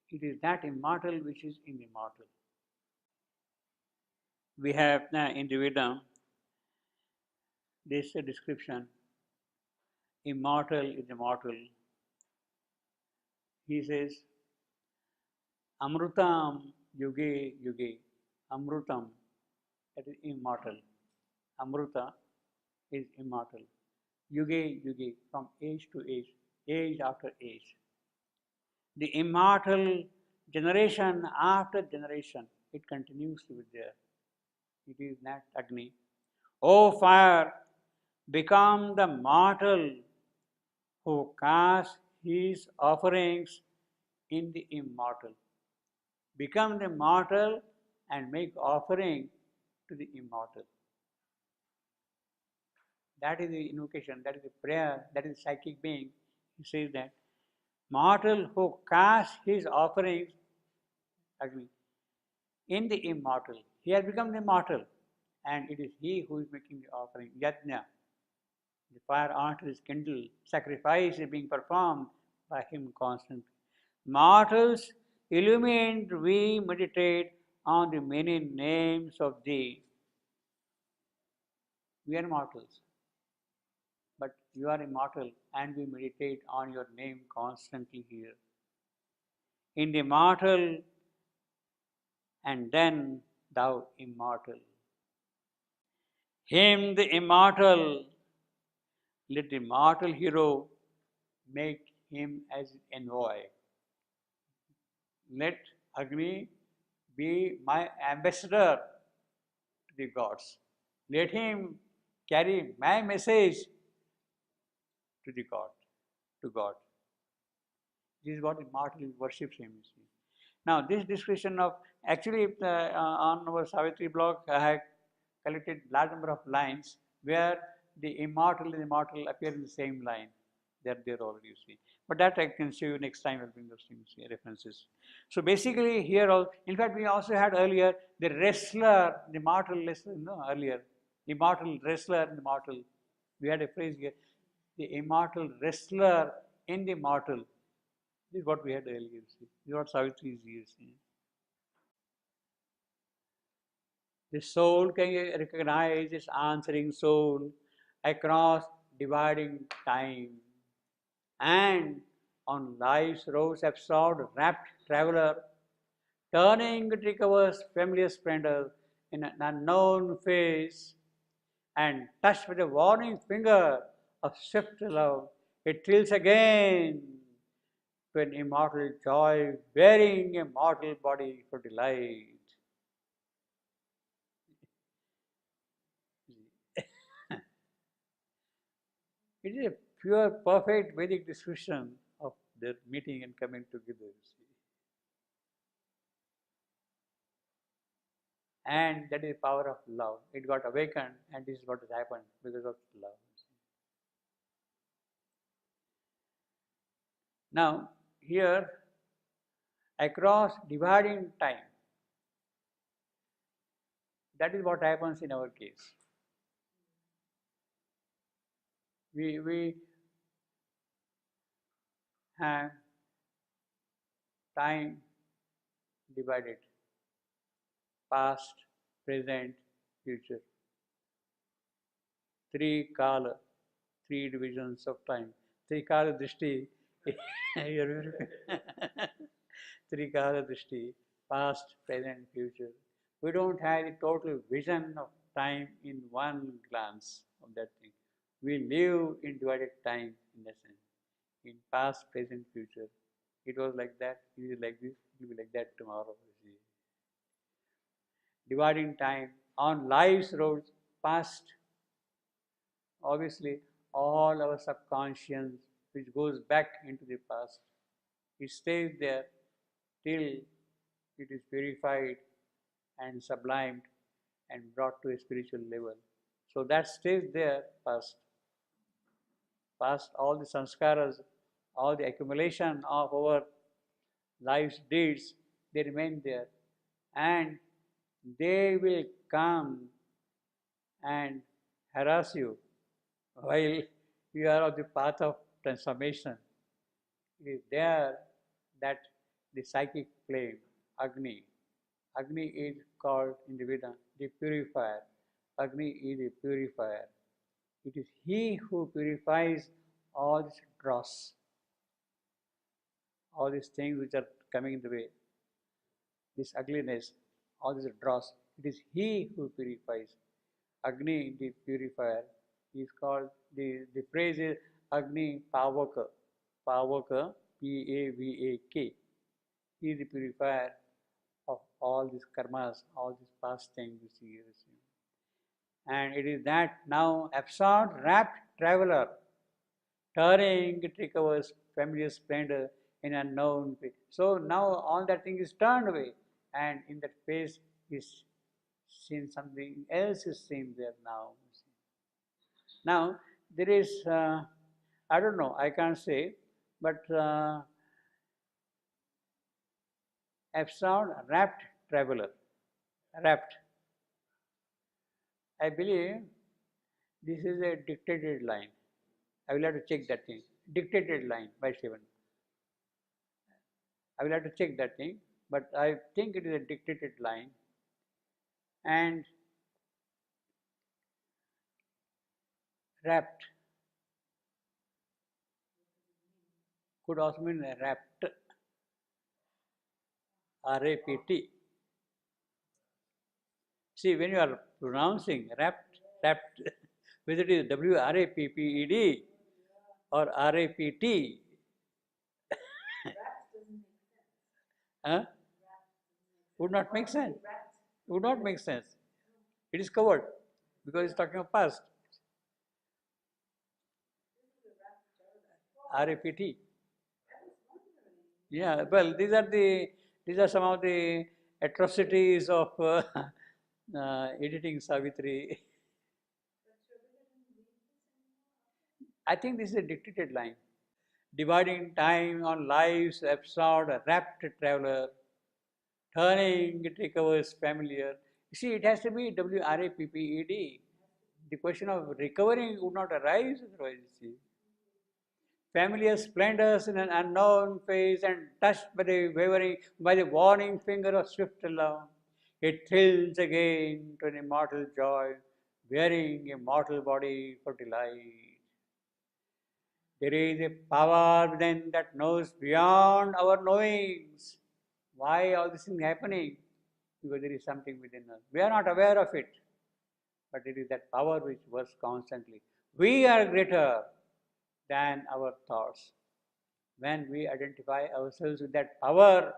it is that immortal which is in the mortal. We have in the Veda this description, immortal is immortal. He says, Amrutam yuge yuge. Amrutam, that is immortal. Amruta is immortal. Yuge yuge, from age to age after age. The immortal generation after generation, it continues to be there. It is that Agni. O fire, become the mortal who casts his offerings in the immortal. Become the mortal and make offering to the immortal. That is the invocation, that is the prayer, that is the psychic being. He says that mortal who casts his offerings, Agni, in the immortal. He has become the immortal, and it is he who is making the offering. Yajna, the fire altar is kindled, sacrifice is being performed by him constantly. Mortals, illumined, we meditate on the many names of thee. We are mortals, but you are immortal, and we meditate on your name constantly here. In the mortal, and then thou immortal. Him the immortal, let the mortal hero make him as envoy. Let Agni be my ambassador to the gods. Let him carry my message to the God, to God. This is what immortal worships him. Now, this description of, actually on our Savitri blog, I have collected large number of lines where the immortal and immortal appear in the same line. They are there already, you see. But that I can show you next time. I'll bring those things, references. So basically, here, in fact, we also had earlier the wrestler, the mortal wrestler, earlier. Immortal wrestler in the mortal. We had a phrase here, the immortal wrestler in the mortal. This is what we had earlier. See. This is what Savitri is here. See. The soul can recognize its answering soul across dividing time. And on life's roads absorbed, rapt traveler, turning it recovers familiar splendor in an unknown face, and touched with a warning finger of swift love, it thrills again to an immortal joy, bearing a mortal body for delight. It is a pure, perfect Vedic description of their meeting and coming together. And that is the power of love. It got awakened, and this is what has happened because of love. Now, here, across dividing time, that is what happens in our case. We have time divided, past, present, future. Three kala, three divisions of time. Three kala drishti, three kala drishti, past, present, future. We don't have the total vision of time in one glance of that thing. We live in divided time in that sense, in past, present, future. It was like that, it is like this, it will be like that tomorrow. Dividing time on life's roads, past, obviously, all our subconscious, which goes back into the past, it stays there till it is purified and sublimed and brought to a spiritual level. So that stays there past. Past, all the sanskaras, all the accumulation of our life's deeds, they remain there. And they will come and harass you while you are on the path of transformation. It is there that the psychic flame, Agni. Agni is called in the Veda the purifier. Agni is a purifier. It is he who purifies all these dross, all these things which are coming in the way, this ugliness, all these dross. It is he who purifies. Agni, the purifier, is called, the phrase is Agni Pavaka. Pavaka, P-A-V-A-K. He is the purifier of all these karmas, all these past things you see. And it is that now absorbed, rapt traveler, turning it recovers familiar splendor in unknown place. So now all that thing is turned away, and in that face is seen something else is seen there now. Now there is, I don't know, I can't say, but absorbed, rapt traveler, rapt. I believe this is a dictated line. I will have to check that thing. Dictated line by Shivan. I will have to check that thing, but I think it is a dictated line. And rapt could also mean rapt, R-A-P-T. See, when you are pronouncing rapt, whether it is W-R-A-P-P-E-D or R-A-P-T, huh? Would not make sense. Would not make sense. It is covered because it's talking of past. R-A-P-T. Yeah, well, these are some of the atrocities of editing Savitri. I think this is a dictated line. Dividing time on lives, absorbed, a rapt traveler, turning it recovers familiar. You see, it has to be W-R-A-P-P-E-D. The question of recovering would not arise otherwise, you see. familiar splendors in an unknown face, and touched by the warning finger of swift love, it thrills again to an immortal joy, wearing a mortal body for delight. There is a power within that knows beyond our knowings. Why all this is happening? Because there is something within us. We are not aware of it, but it is that power which works constantly. We are greater than our thoughts. When we identify ourselves with that power,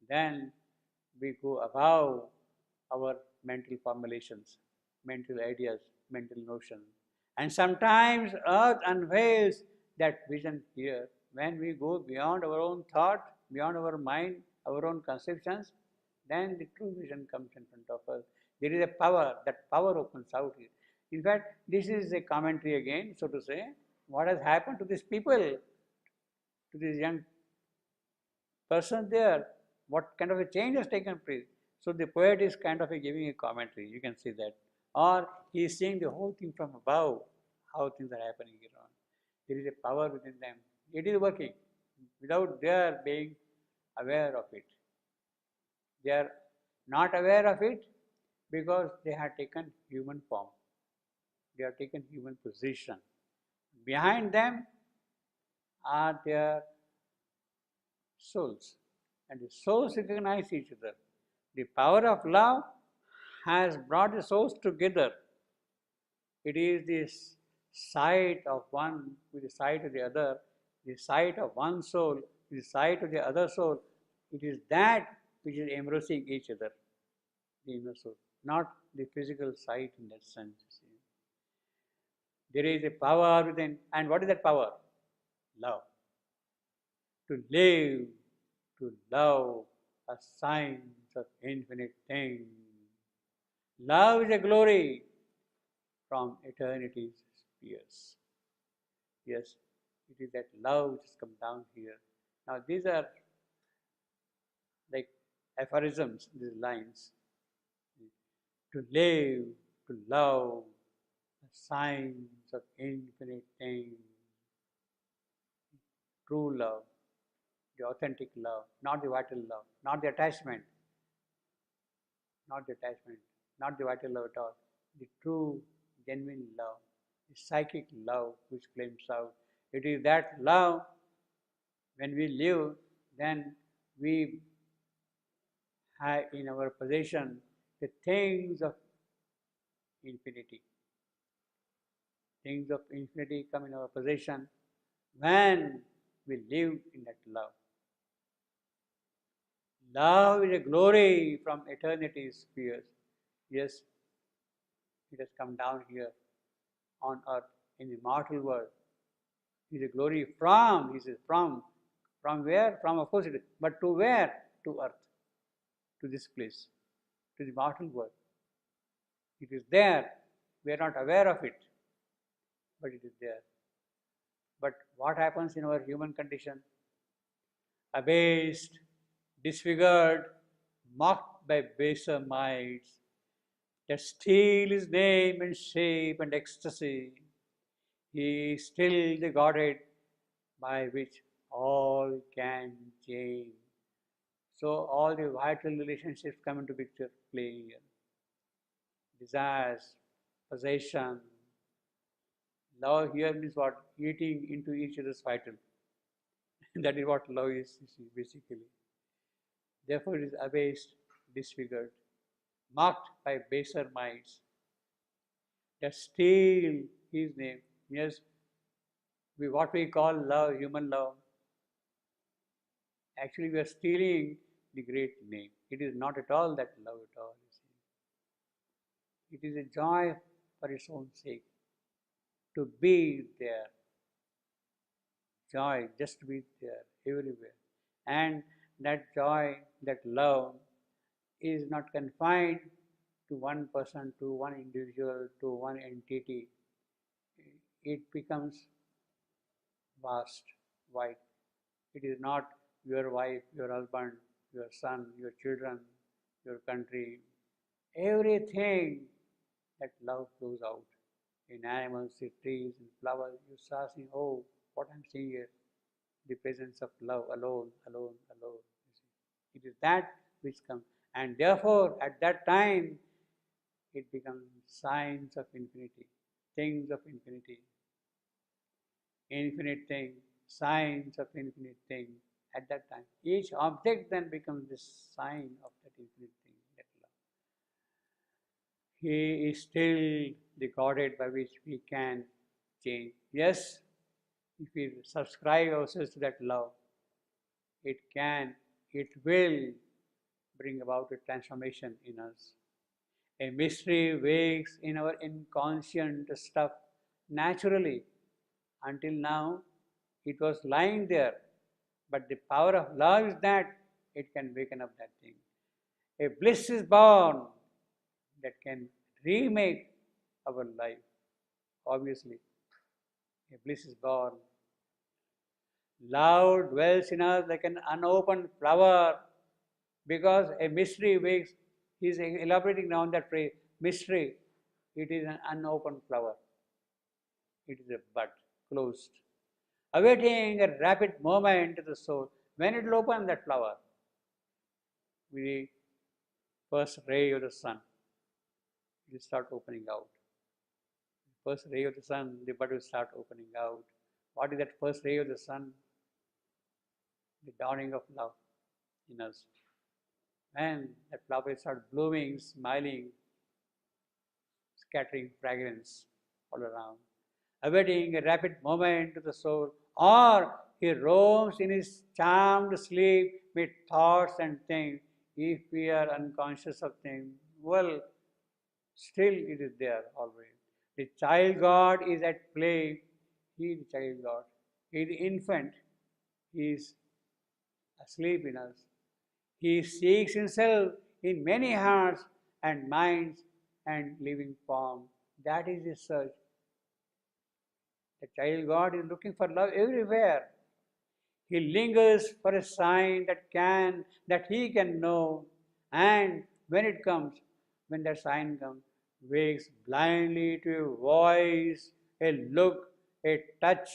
then we go above our mental formulations, mental ideas, mental notions. And sometimes earth unveils that vision here. When we go beyond our own thought, beyond our mind, our own conceptions, then the true vision comes in front of us. There is a power, that power opens out here. In fact, this is a commentary again, so to say, what has happened to these people, to these young person there, what kind of a change has taken place. So the poet is kind of giving a commentary, you can see that. Or he is seeing the whole thing from above, how things are happening around. There is a power within them. It is working without their being aware of it. They are not aware of it because they have taken human form. They have taken human position. Behind them are their souls, and the souls recognize each other. The power of love has brought the souls together. It is this sight of one with the sight of the other, the sight of one soul with the sight of the other soul. It is that which is embracing each other, the inner soul, not the physical sight in that sense. There is a power within, and what is that power? Love. To live, to love, are signs of infinite things. Love is a glory from eternity's spheres. Yes, it is that love which has come down here. Now these are like aphorisms, these lines. To live, to love, are signs of infinite things. True love, the authentic love, not the vital love, not the attachment, not the attachment, not the vital love at all. The true, genuine love, the psychic love which claims out. It is that love, when we live, then we have in our possession the things of infinity. Things of infinity come in our possession when we live in that love. Love is a glory from eternity's spheres. Yes, it has come down here on earth in the mortal world. It is a glory from, he says, from where? From, of course, it is, but to where? To earth, to this place, to the mortal world. It is there. We are not aware of it, but it is there. But what happens in our human condition? Abased, disfigured, mocked by baser minds, that steal his name and shape and ecstasy. He is still the Godhead by which all can change. So all the vital relationships come into picture, play here. Desires, possession. Love here means what? Eating into each other's vital. That is what love is, basically. Therefore, it is abased, disfigured, mocked by baser minds that steal his name. Yes, what we call love, human love, actually we are stealing the great name. It is not at all that love at all. It is a joy for its own sake to be there. Joy, just to be there, everywhere. And that joy, that love is not confined to one person, to one individual, to one entity. It becomes vast, wide. It is not your wife, your husband, your son, your children, your country. Everything that love flows out. in animals, in trees, in flowers. You start seeing, oh, what I'm seeing here, the presence of love alone, alone, alone. You see. It is that which comes. And therefore, at that time, it becomes signs of infinity, things of infinity, infinite thing, signs of infinite thing. At that time, each object then becomes this sign of that infinite thing, that love. He is still the Godhead by which we can change. Yes, if we subscribe ourselves to that love, it can, it will bring about a transformation in us. A mystery wakes in our inconscient stuff naturally. Until now, it was lying there. But the power of love is that it can waken up that thing. A bliss is born that can remake our life. Obviously, a bliss is born. Love dwells in us like an unopened flower because a mystery wakes. He is elaborating now on that phrase, mystery. It is an unopened flower. It is a bud, closed, awaiting a rapid moment to the soul. When it will open that flower, with the first ray of the sun, it will start opening out. First ray of the sun, the bud will start opening out. What is that first ray of the sun? The dawning of love in us. When that flower will start blooming, smiling, scattering fragrance all around, awaiting a rapid moment to the soul, or he roams in his charmed sleep with thoughts and things. If we are unconscious of things, well, still it is there always. The child God is at play. He is the child God. He is the infant. He is asleep in us. He seeks himself in many hearts and minds and living form. That is his search. The child God is looking for love everywhere. He lingers for a sign that he can know, and when it comes, when that sign comes, wakes blindly to a voice, a look, a touch,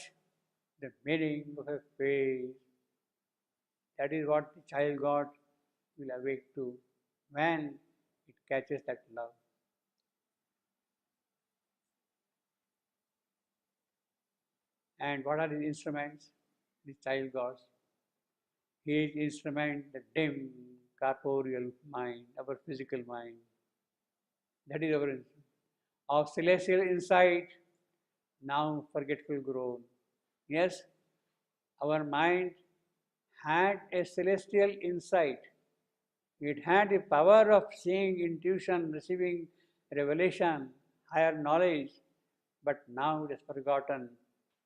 the meaning of a face. That is what the child God will awake to when it catches that love. And what are his instruments? The child gods. His instrument, the dim, corporeal mind, our physical mind. That is our instrument. Of celestial insight, now forgetful grown. Yes, our mind had a celestial insight. It had the power of seeing, intuition, receiving revelation, higher knowledge, but now it has forgotten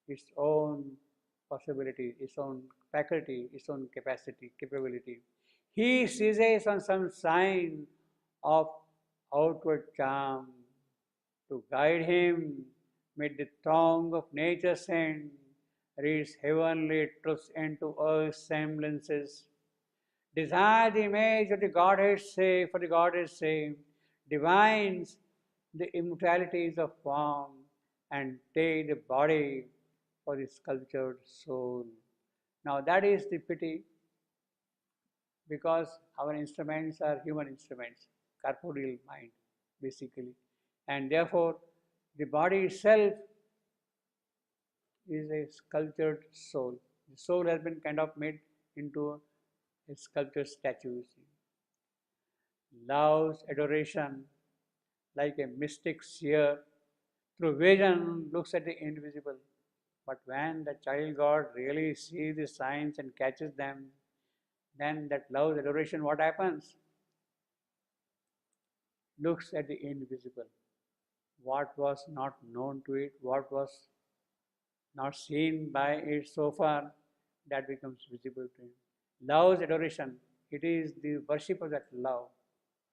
its own possibility, its own faculty, its own capacity, capability. He seizes on some sign of outward charm to guide him mid the throng of nature's send, reads heavenly truths into earth's semblances. Desire the image of the Godhead say, for the Godhead's sake, divines the immortalities of form, and take the body for the sculptured soul. Now that is the pity, because our instruments are human instruments, corporeal mind, basically. And therefore, the body itself is a sculptured soul. The soul has been kind of made into a sculptured statue. Love's adoration, like a mystic seer, through vision looks at the invisible. But when the child God really sees the signs and catches them, then that love's adoration, what happens? Looks at the invisible. What was not known to it, what was not seen by it so far, that becomes visible to him. Love's adoration, it is the worship of that love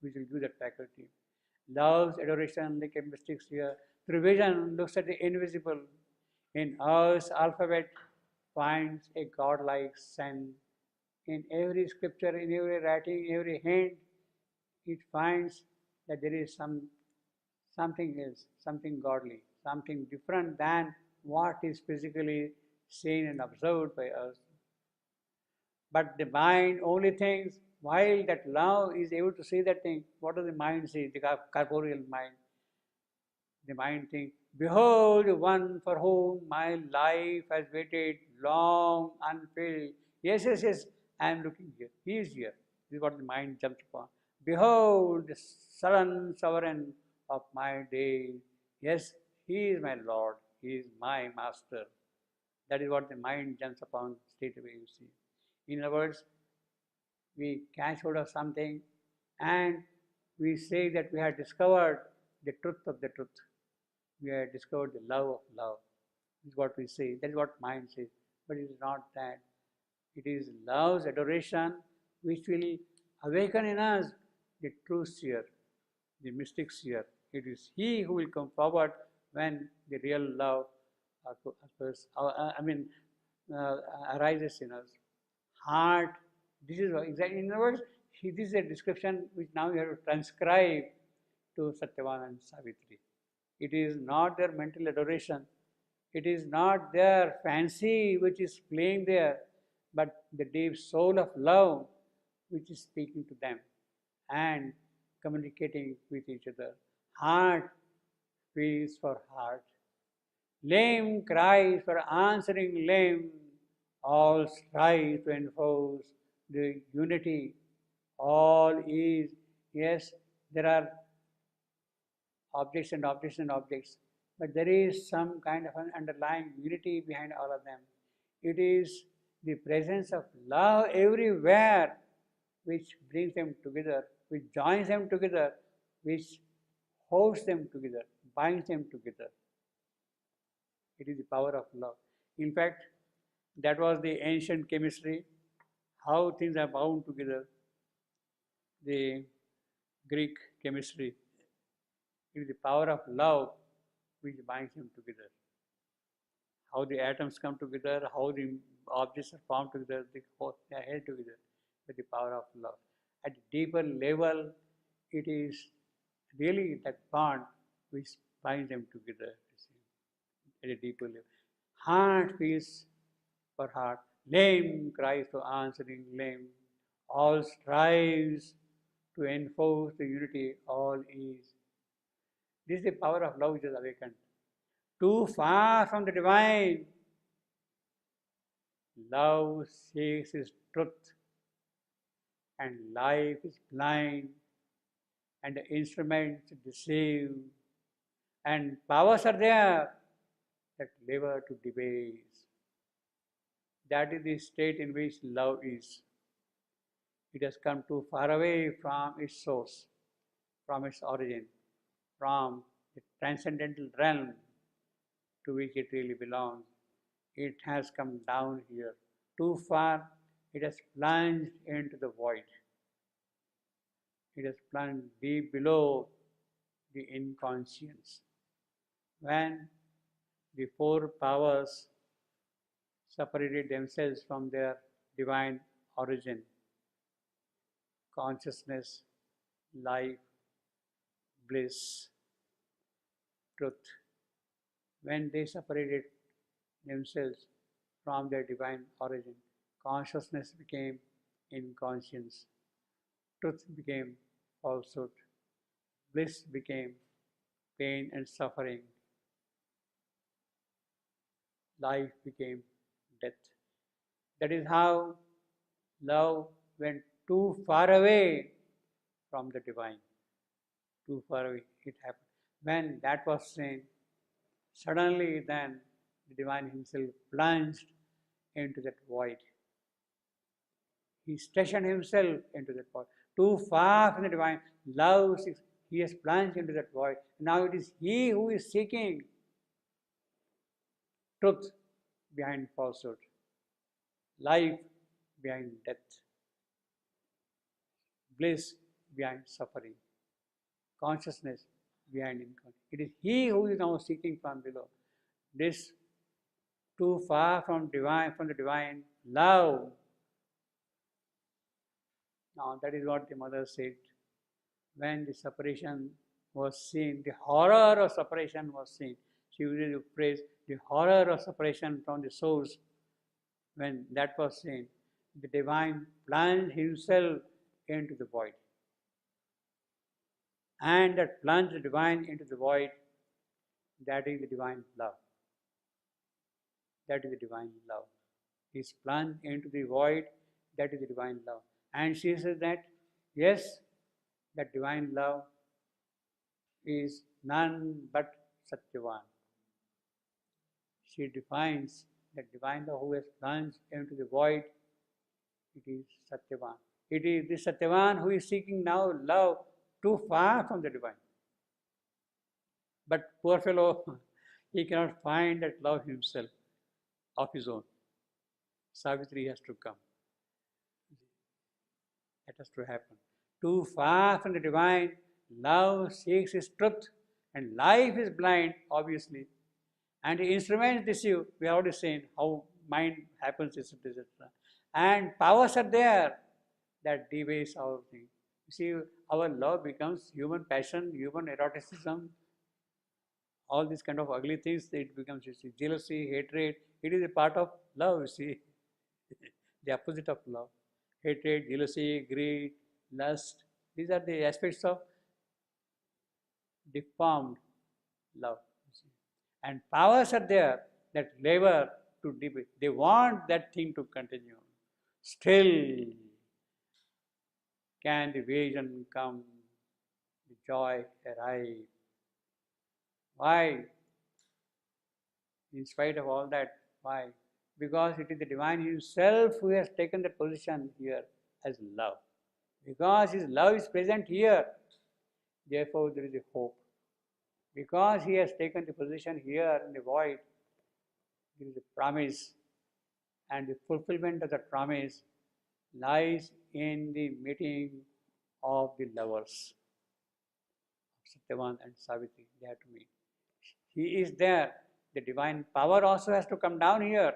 which will give that faculty. Love's adoration, like a mystic sphere, through vision looks at the invisible. In Earth's alphabet finds a godlike sense. In every scripture, in every writing, every hint, it finds that there is something else, something godly, something different than what is physically seen and observed by us. But the mind only thinks, while that love is able to see that thing, what does the mind see? The corporeal mind. The mind thinks, behold one for whom my life has waited long unfilled. Yes, yes, yes, I am looking here. He is here. This is what the mind jumps upon. Behold the sudden sovereign of my days. Yes, he is my Lord. He is my master. That is what the mind jumps upon straight away, you see. In other words, we catch hold of something and we say that we have discovered the truth of the truth. We have discovered the love of love. This is what we say. That is what mind says. But it is not that. It is love's adoration which will awaken in us the true seer, the mystic seer. It is he who will come forward when the real love uh, arises in us. Heart, this is exactly, in other words, this is a description which now you have to transcribe to Satyavan and Savitri. It is not their mental adoration, it is not their fancy which is playing there, but the deep soul of love which is speaking to them and communicating with each other. Heart feels for heart. Lame cries for answering lame. All strive to enforce the unity. All is, yes, there are objects and objects and objects, but there is some kind of an underlying unity behind all of them. It is the presence of love everywhere which brings them together, which joins them together, which holds them together, binds them together. It is the power of love. In fact, that was the ancient chemistry, how things are bound together. The Greek chemistry. It is the power of love which binds them together. How the atoms come together, how the objects are formed together, they are held together with the power of love. At a deeper level, it is really that bond which binds them together, you see, at a deeper level. Heart feels for heart, lame cries for answering lame, all strives to enforce the unity, all is. This is the power of love which is awakened. Too far from the divine, love seeks its truth, and life is blind, and the instruments deceive, and powers are there that labor to debase. That is the state in which love is. It has come too far away from its source, from its origin, from the transcendental realm to which it really belongs. It has come down here. Too far, it has plunged into the void. It has plunged deep below the inconscience. When the four powers separated themselves from their divine origin, consciousness, life, bliss, truth, when they separated themselves from their divine origin, consciousness became inconscience, truth became falsehood, bliss became pain and suffering, life became death. That is how love went too far away from the divine. Too far away it happened. When that was seen, suddenly then the divine himself plunged into that void. He stationed himself into that void. Too far from the divine love, he has plunged into that void. Now it is he who is seeking truth behind falsehood, life behind death, bliss behind suffering, consciousness behind inconsciousness. It is he who is now seeking from below. This too far from the divine love. Now that is what the mother said. When the separation was seen, the horror of separation was seen. She uses the phrase, the horror of separation from the source. When that was seen, the divine plunged himself into the void. And that plunged the divine into the void, that is the divine love. That is the divine love. Is plunged into the void, that is the divine love. And she says that, yes, that divine love is none but Satyavan. She defines that divine love who has plunged into the void, it is Satyavan. It is the Satyavan who is seeking now love too far from the divine. But poor fellow, he cannot find that love himself of his own. Savitri has to come. That has to happen. Too far from the divine, love seeks his truth, and life is blind, obviously. And the instruments deceive. We have already seen how mind happens, etc. And powers are there that debase our thing. You see, our love becomes human passion, human eroticism, all these kind of ugly things. It becomes, you see, jealousy, hatred. It is a part of love, you see, the opposite of love. Hatred, jealousy, greed, lust. These are the aspects of deformed love. And powers are there that labor to debate. They want that thing to continue. Still, can the vision come, the joy arrive? Why? In spite of all that, why? Because it is the divine himself who has taken the position here as love. Because his love is present here, therefore there is a hope. Because he has taken the position here in the void, there is a promise, and the fulfillment of that promise lies in the meeting of the lovers, Satyavan and Savitri. They have to meet. He is there. The divine power also has to come down here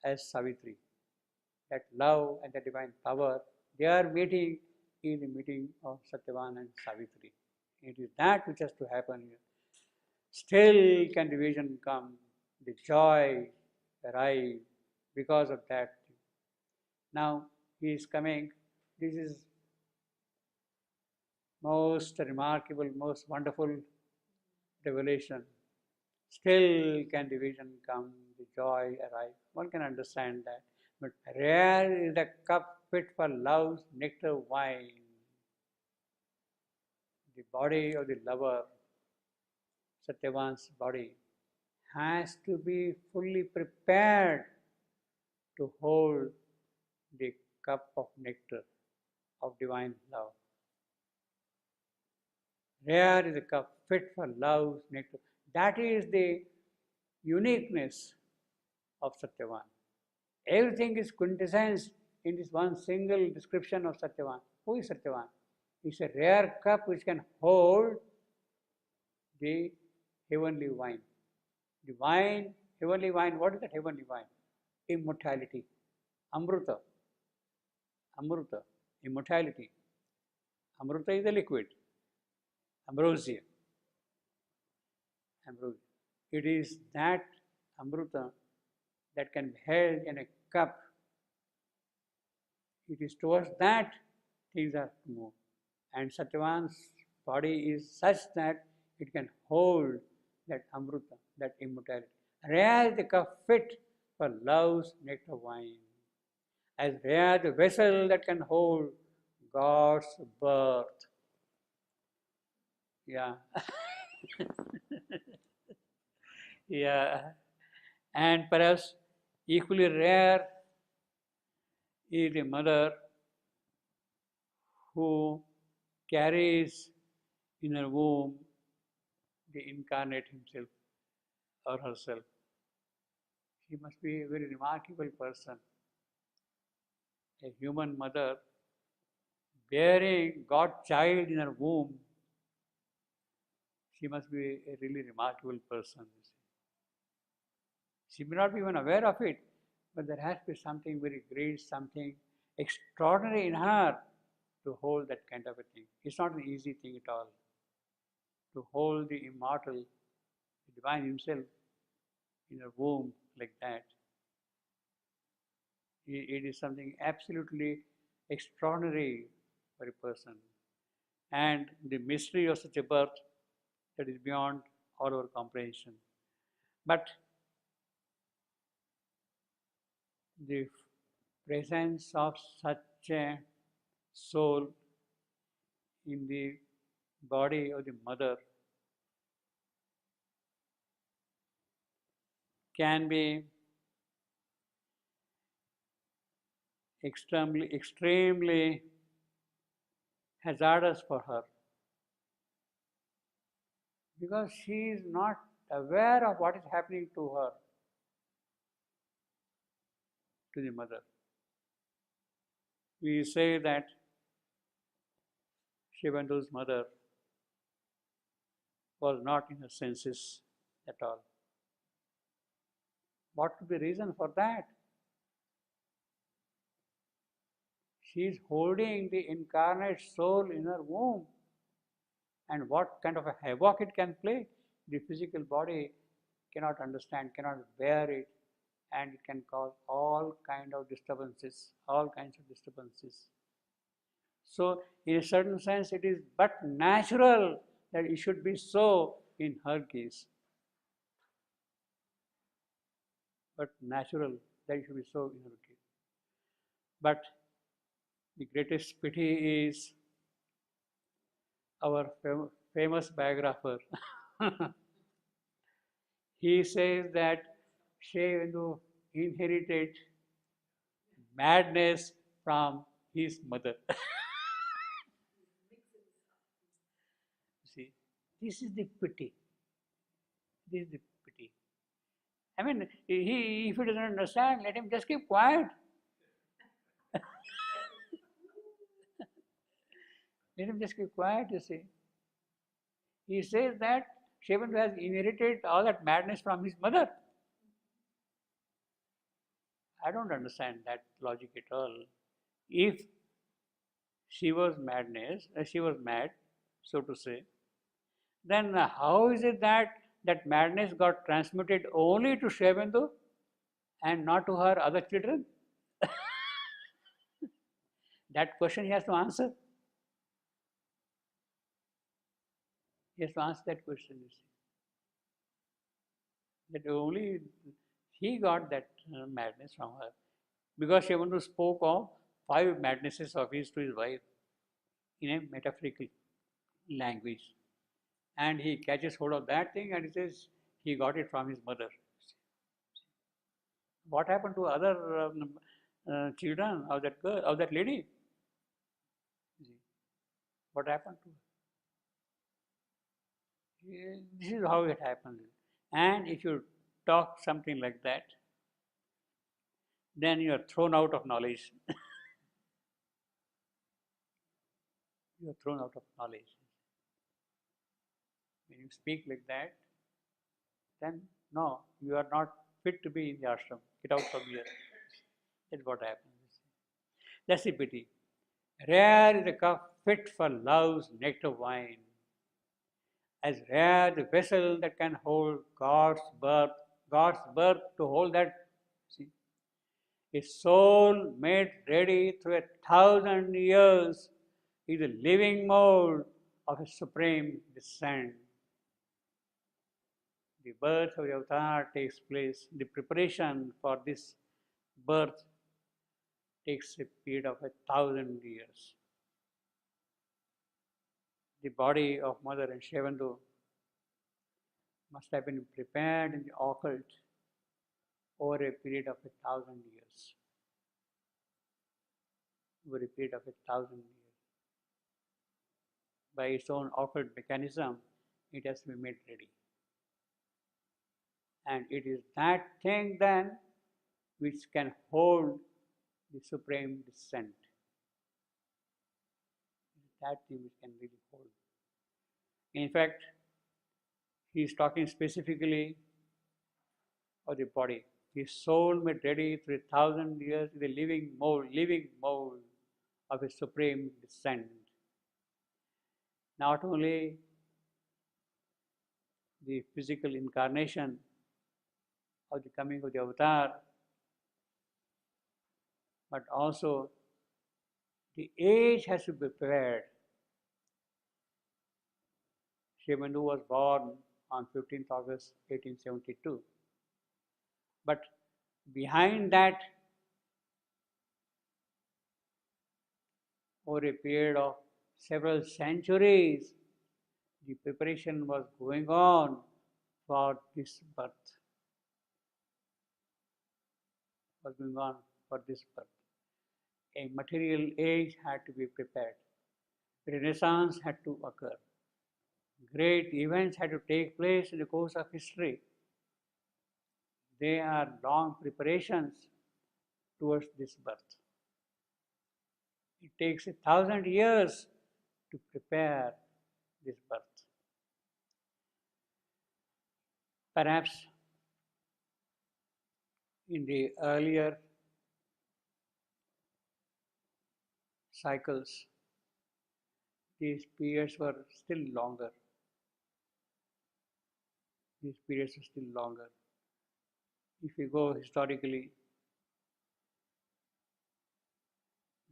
as Savitri. That love and the divine power, they are meeting in the meeting of Satyavan and Savitri. It is that which has to happen here. Still can the vision come, the joy arrive because of that. Now he is coming. This is most remarkable, most wonderful revelation. Still can the vision come, the joy arrive. One can understand that. But rare is the cup fit for love's nectar wine. The body of the lover, Satyavan's body, has to be fully prepared to hold the cup of nectar of divine love. Rare is the cup fit for love's nectar. That is the uniqueness of Satyavan. Everything is quintessence in this one single description of Satyavan. Who is Satyavan? It's a rare cup which can hold the heavenly wine. The wine, heavenly wine, what is that heavenly wine? Immortality. Amruta. Amruta. Immortality. Amruta is a liquid. Ambrosia. Ambrosia. It is that Amruta that can be held in a cup. It is towards that things are to move. And Satyavan's body is such that it can hold that Amruta, that immortality. Rare the cup fit for love's nectar wine. As rare the vessel that can hold God's birth. Yeah. Yeah. And perhaps equally rare is the mother who carries in her womb the incarnate himself or herself. She must be a very remarkable person. A human mother bearing God's child in her womb. She must be a really remarkable person. She may not be even aware of it, but there has to be something very great, something extraordinary in her to hold that kind of a thing. It's not an easy thing at all. To hold the immortal, the Divine himself in her womb like that. It is something absolutely extraordinary for a person. And the mystery of such a birth that is beyond all our comprehension. But the presence of such a soul in the body of the mother can be extremely hazardous for her because she is not aware of what is happening to her, to the mother. We say that Shivandu's mother was not in her senses at all. What could be the reason for that? She is holding the incarnate soul in her womb. And what kind of a havoc it can play, the physical body cannot understand, cannot bear it, and it can cause all kinds of disturbances. So, in a certain sense, it is but natural that it should be so in her case. But natural that it should be so in her case. But the greatest pity is our famous biographer. He says that Shivandu inherited madness from his mother. See, this is the pity. This is the pity. I mean, if he doesn't understand, let him just keep quiet. Let him just keep quiet, you see. He says that Shivandu has inherited all that madness from his mother. I don't understand that logic at all. If she was mad, so to say, then how is it that that madness got transmitted only to Shivandu and not to her other children? That question he has to answer. He has to answer that question, you see. That only he got that madness from her. Because Shivandu spoke of 5 madnesses of his to his wife in a metaphorical language. And he catches hold of that thing and he says he got it from his mother. What happened to other children of that girl, of that lady? What happened to her? This is how it happened. And if you talk something like that, then you are thrown out of knowledge. You are thrown out of knowledge. When you speak like that, then no, you are not fit to be in the ashram. Get out from here. That's what happens. That's the pity. Rare is the cup fit for love's nectar wine. As rare the vessel that can hold God's birth to hold that. See, a soul made ready through 1,000 years is the living mold of a supreme descent. The birth of the avatar takes place, the preparation for this birth takes a period of 1,000 years. The body of Mother and Shivandu must have been prepared in the occult over a period of 1,000 years. Over a period of 1,000 years. By its own occult mechanism, it has to be made ready. And it is that thing then which can hold the supreme descent. That thing which can really hold. In fact, he is talking specifically of the body. His soul made ready through 1,000 years is the living mold of his supreme descent. Not only the physical incarnation of the coming of the avatar, but also the age has to be prepared. Shivandu was born on 15th August 1872. But behind that, over a period of several centuries, the preparation was going on for this birth. Was going on for this birth. A material age had to be prepared. Renaissance had to occur. Great events had to take place in the course of history. They are long preparations towards this birth. It takes 1,000 years to prepare this birth. Perhaps in the earlier cycles, these periods were still longer. These periods are still longer. If you go historically,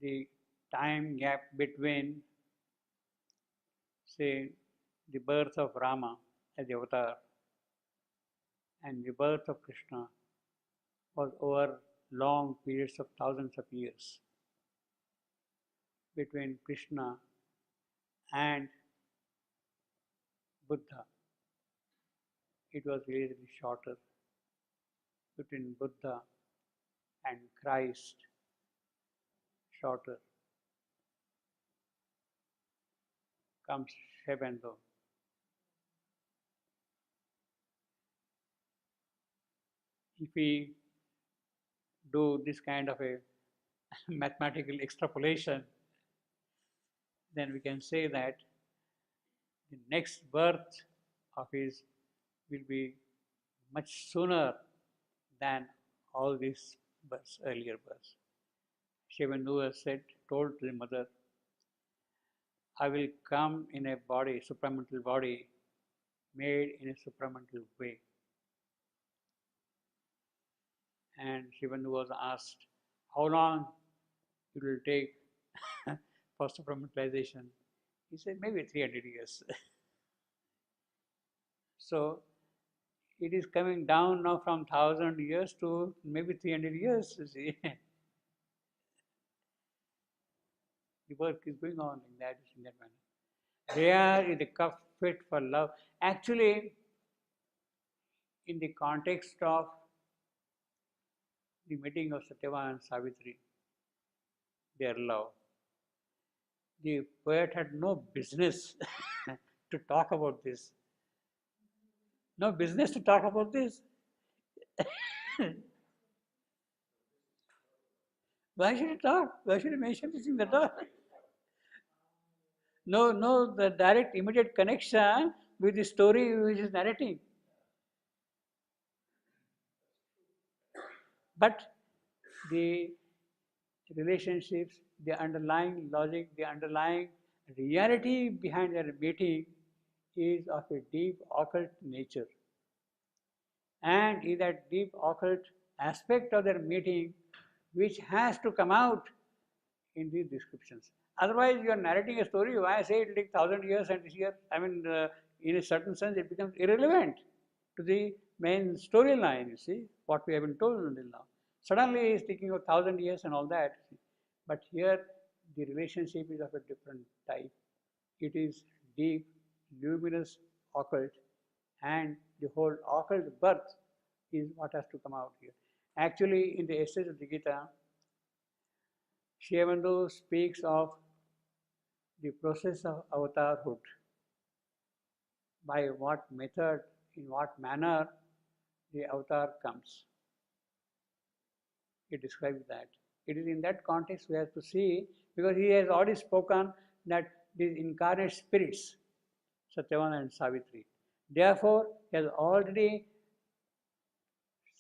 the time gap between, say, the birth of Rama as the avatar and the birth of Krishna was over long periods of thousands of years. Between Krishna and Buddha, it was really shorter. Between Buddha and Christ, shorter. Comes Shebendo. If we do this kind of a mathematical extrapolation, then we can say that the next birth of his will be much sooner than all these births, earlier births. Shivandu said, told to the mother, I will come in a body, supramental body, made in a supramental way. And Shivandu was asked, how long it will take for supramentalization? He said, maybe 300 years. So it is coming down now from 1,000 years to maybe 300 years, you see. The work is going on in that manner. There is the cup fit for love. Actually, in the context of the meeting of Satyava and Savitri, their love, the poet had no business to talk about this. No business to talk about this. Why should he talk? Why should he mention this in the talk? No, the direct, immediate connection with the story which is narrating. But the relationships, the underlying logic, the underlying reality behind their meeting is of a deep occult nature. And is that deep occult aspect of their meeting which has to come out in these descriptions. Otherwise, you are narrating a story. Why say it will take 1,000 years and this year? I mean, in a certain sense, it becomes irrelevant to the main storyline, you see, what we have been told until now. Suddenly, he is thinking of 1,000 years and all that. But here, the relationship is of a different type. It is deep, luminous, occult, and the whole occult birth is what has to come out here. Actually, in the essays of the Gita, Shivandu speaks of the process of avatarhood. By what method, in what manner the avatar comes. He describes that. It is in that context we have to see, because he has already spoken that these incarnate spirits, Satyavana and Savitri. Therefore, he has already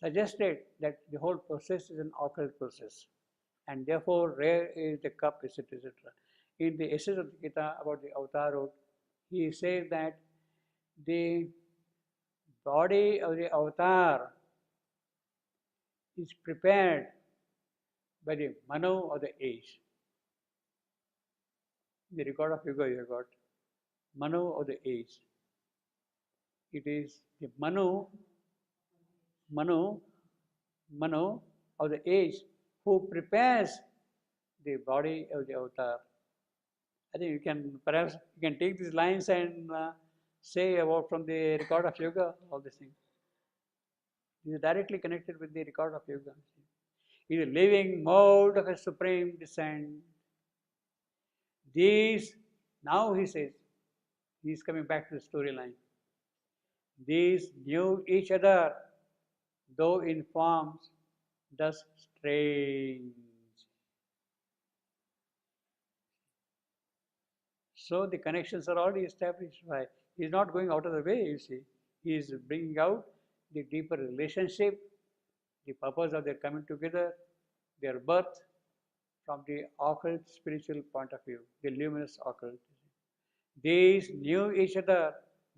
suggested that the whole process is an occult process. And therefore, rare is the cup, etc., etc. In the essays of the Gita about the avatarhood, he says that the body of the avatar is prepared by the Manu of the age. The record of Yuga you have got Manu of the age. It is the Manu, Manu of the age who prepares the body of the avatar. I think you can perhaps you can take these lines and say about from the record of yoga, all these things. It is directly connected with the record of yoga. It is a living mode of a supreme descent. These, now he says, he is coming back to the storyline. These knew each other, though in forms thus strange. So the connections are already established. Why? He is not going out of the way, you see. He is bringing out the deeper relationship, the purpose of their coming together, their birth from the occult spiritual point of view, the luminous occult. These knew each other,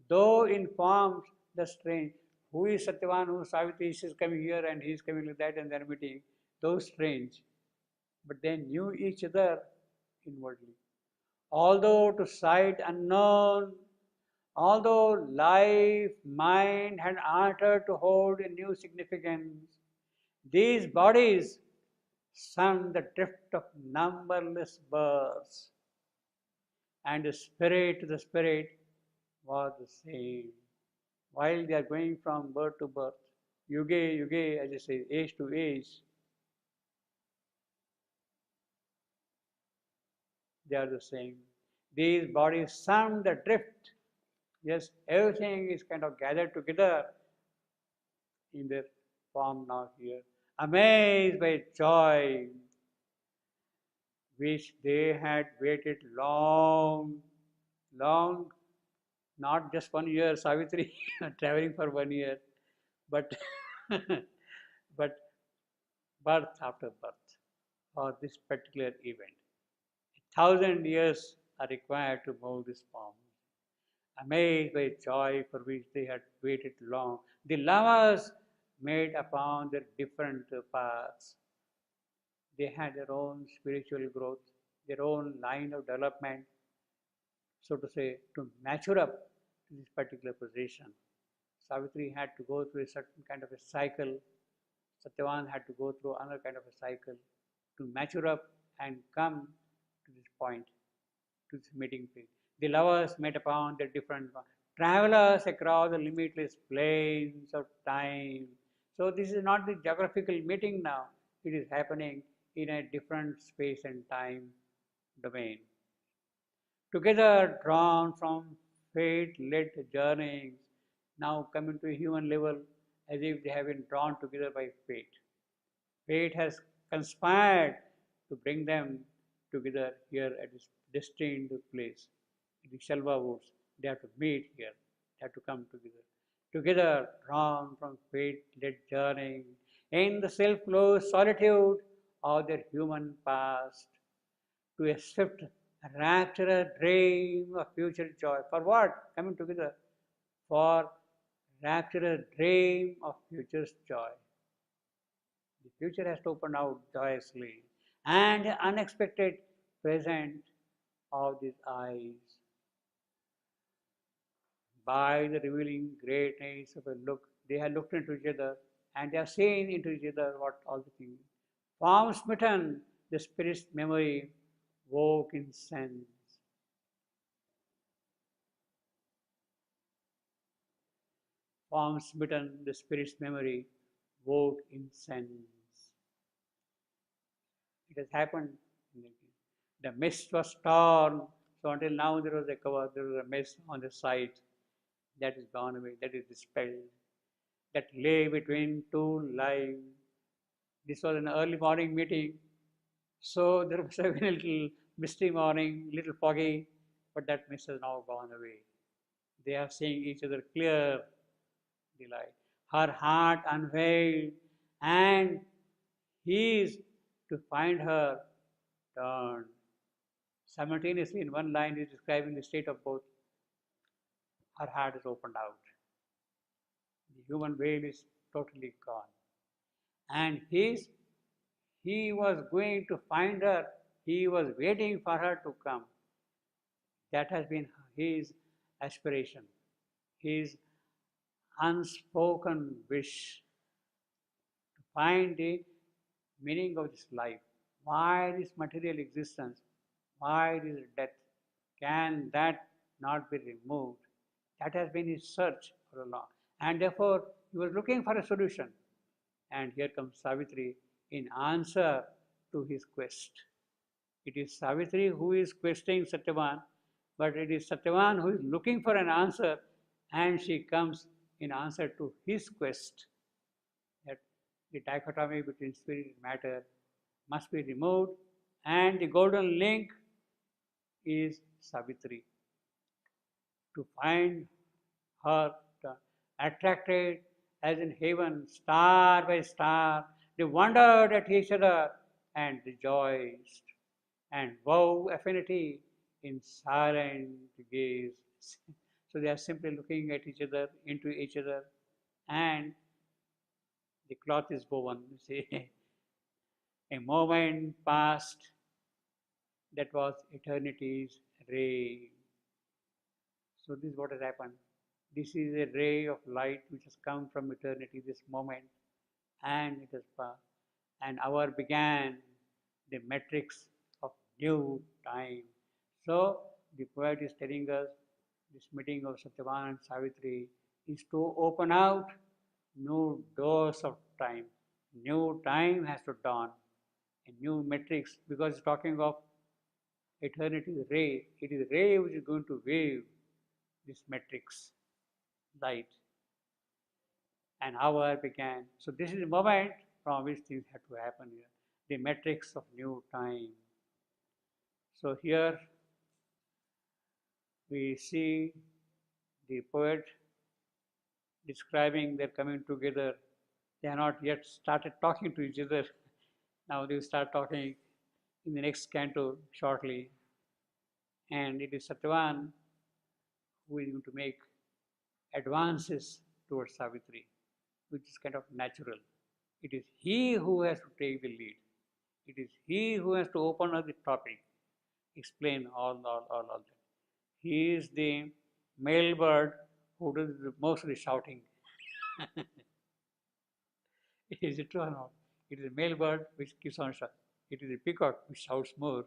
though in forms the strange. Who is Satyavan, who is Savitri, she is coming here and he is coming like that and they are meeting. Those strange. But they knew each other inwardly. Although to sight unknown, although life, mind had altered to hold a new significance, these bodies sung the drift of numberless births, and the spirit to the spirit was the same. While they are going from birth to birth, yuge, yuge, as I say, age to age, they are the same. These bodies sung the drift. Yes, everything is kind of gathered together in their form now here. Amazed by joy, which they had waited long, long, not just 1 year, Savitri, traveling for 1 year, but but birth after birth for this particular event. 1,000 years are required to move this form. Amazed by joy for which they had waited long, the lovers made upon their different paths. They had their own spiritual growth, their own line of development, so to say, to mature up to this particular position. Savitri had to go through a certain kind of a cycle. Satyavan had to go through another kind of a cycle to mature up and come to this point, to this meeting place. The lovers met upon the different travelers across the limitless plains of time. So this is not the geographical meeting now. It is happening in a different space and time domain. Together drawn from fate-led journeys, now coming to a human level as if they have been drawn together by fate. Fate has conspired to bring them together here at this destined place, in the Shalva woods. They have to meet here, they have to come together. Together, drawn from fate-led journey, in the self-closed solitude of their human past, to a swift, rapturous dream of future joy. For what? Coming together. For rapturous dream of future joy. The future has to open out joyously, and the unexpected present of these eyes. By the revealing greatness of a look, they have looked into each other and they have seen into each other what all the things. Form smitten, the spirit's memory woke in sense. Form smitten, the spirit's memory woke in sense. It has happened. The mist was torn, so until now there was a cover, there was a mist on the side. That is gone away, that is dispelled. That lay between two lives. This was an early morning meeting, so there must have been a little misty morning, little foggy, but that mist has now gone away. They are seeing each other clear delight. Her heart unveiled, and he is to find her turned. Simultaneously, in one line, he is describing the state of both. Her heart is opened out. The human veil is totally gone. And he was going to find her. He was waiting for her to come. That has been his aspiration, his unspoken wish to find the meaning of this life. Why this material existence? Why this death? Can that not be removed? That has been his search for a long. And therefore, he was looking for a solution. And here comes Savitri in answer to his quest. It is Savitri who is questing Satyavan, but it is Satyavan who is looking for an answer, and she comes in answer to his quest. That the dichotomy between spirit and matter must be removed, and the golden link is Savitri. To find her attracted as in heaven, star by star, they wondered at each other and rejoiced, and vow affinity in silent gaze. So they are simply looking at each other, into each other, and the cloth is woven. You see, a moment passed that was eternity's ray. So this is what has happened. This is a ray of light which has come from eternity, this moment, and it has passed. And our began the matrix of new time. So the poet is telling us this meeting of Satyavan and Savitri is to open out new doors of time. New time has to dawn, a new matrix, because it's talking of eternity ray. It is ray which is going to wave this matrix light. And hour began. So this is the moment from which things have to happen here. The matrix of new time. So here we see the poet describing their coming together. They have not yet started talking to each other. Now they will start talking in the next canto shortly. And it is Satyavan who is going to make advances towards Savitri, which is kind of natural. It is he who has to take the lead. It is he who has to open up the topic, explain all that. He is the male bird who does most of the shouting. Is it true or not? It is a male bird which keeps on shouting. It is a peacock which shouts more.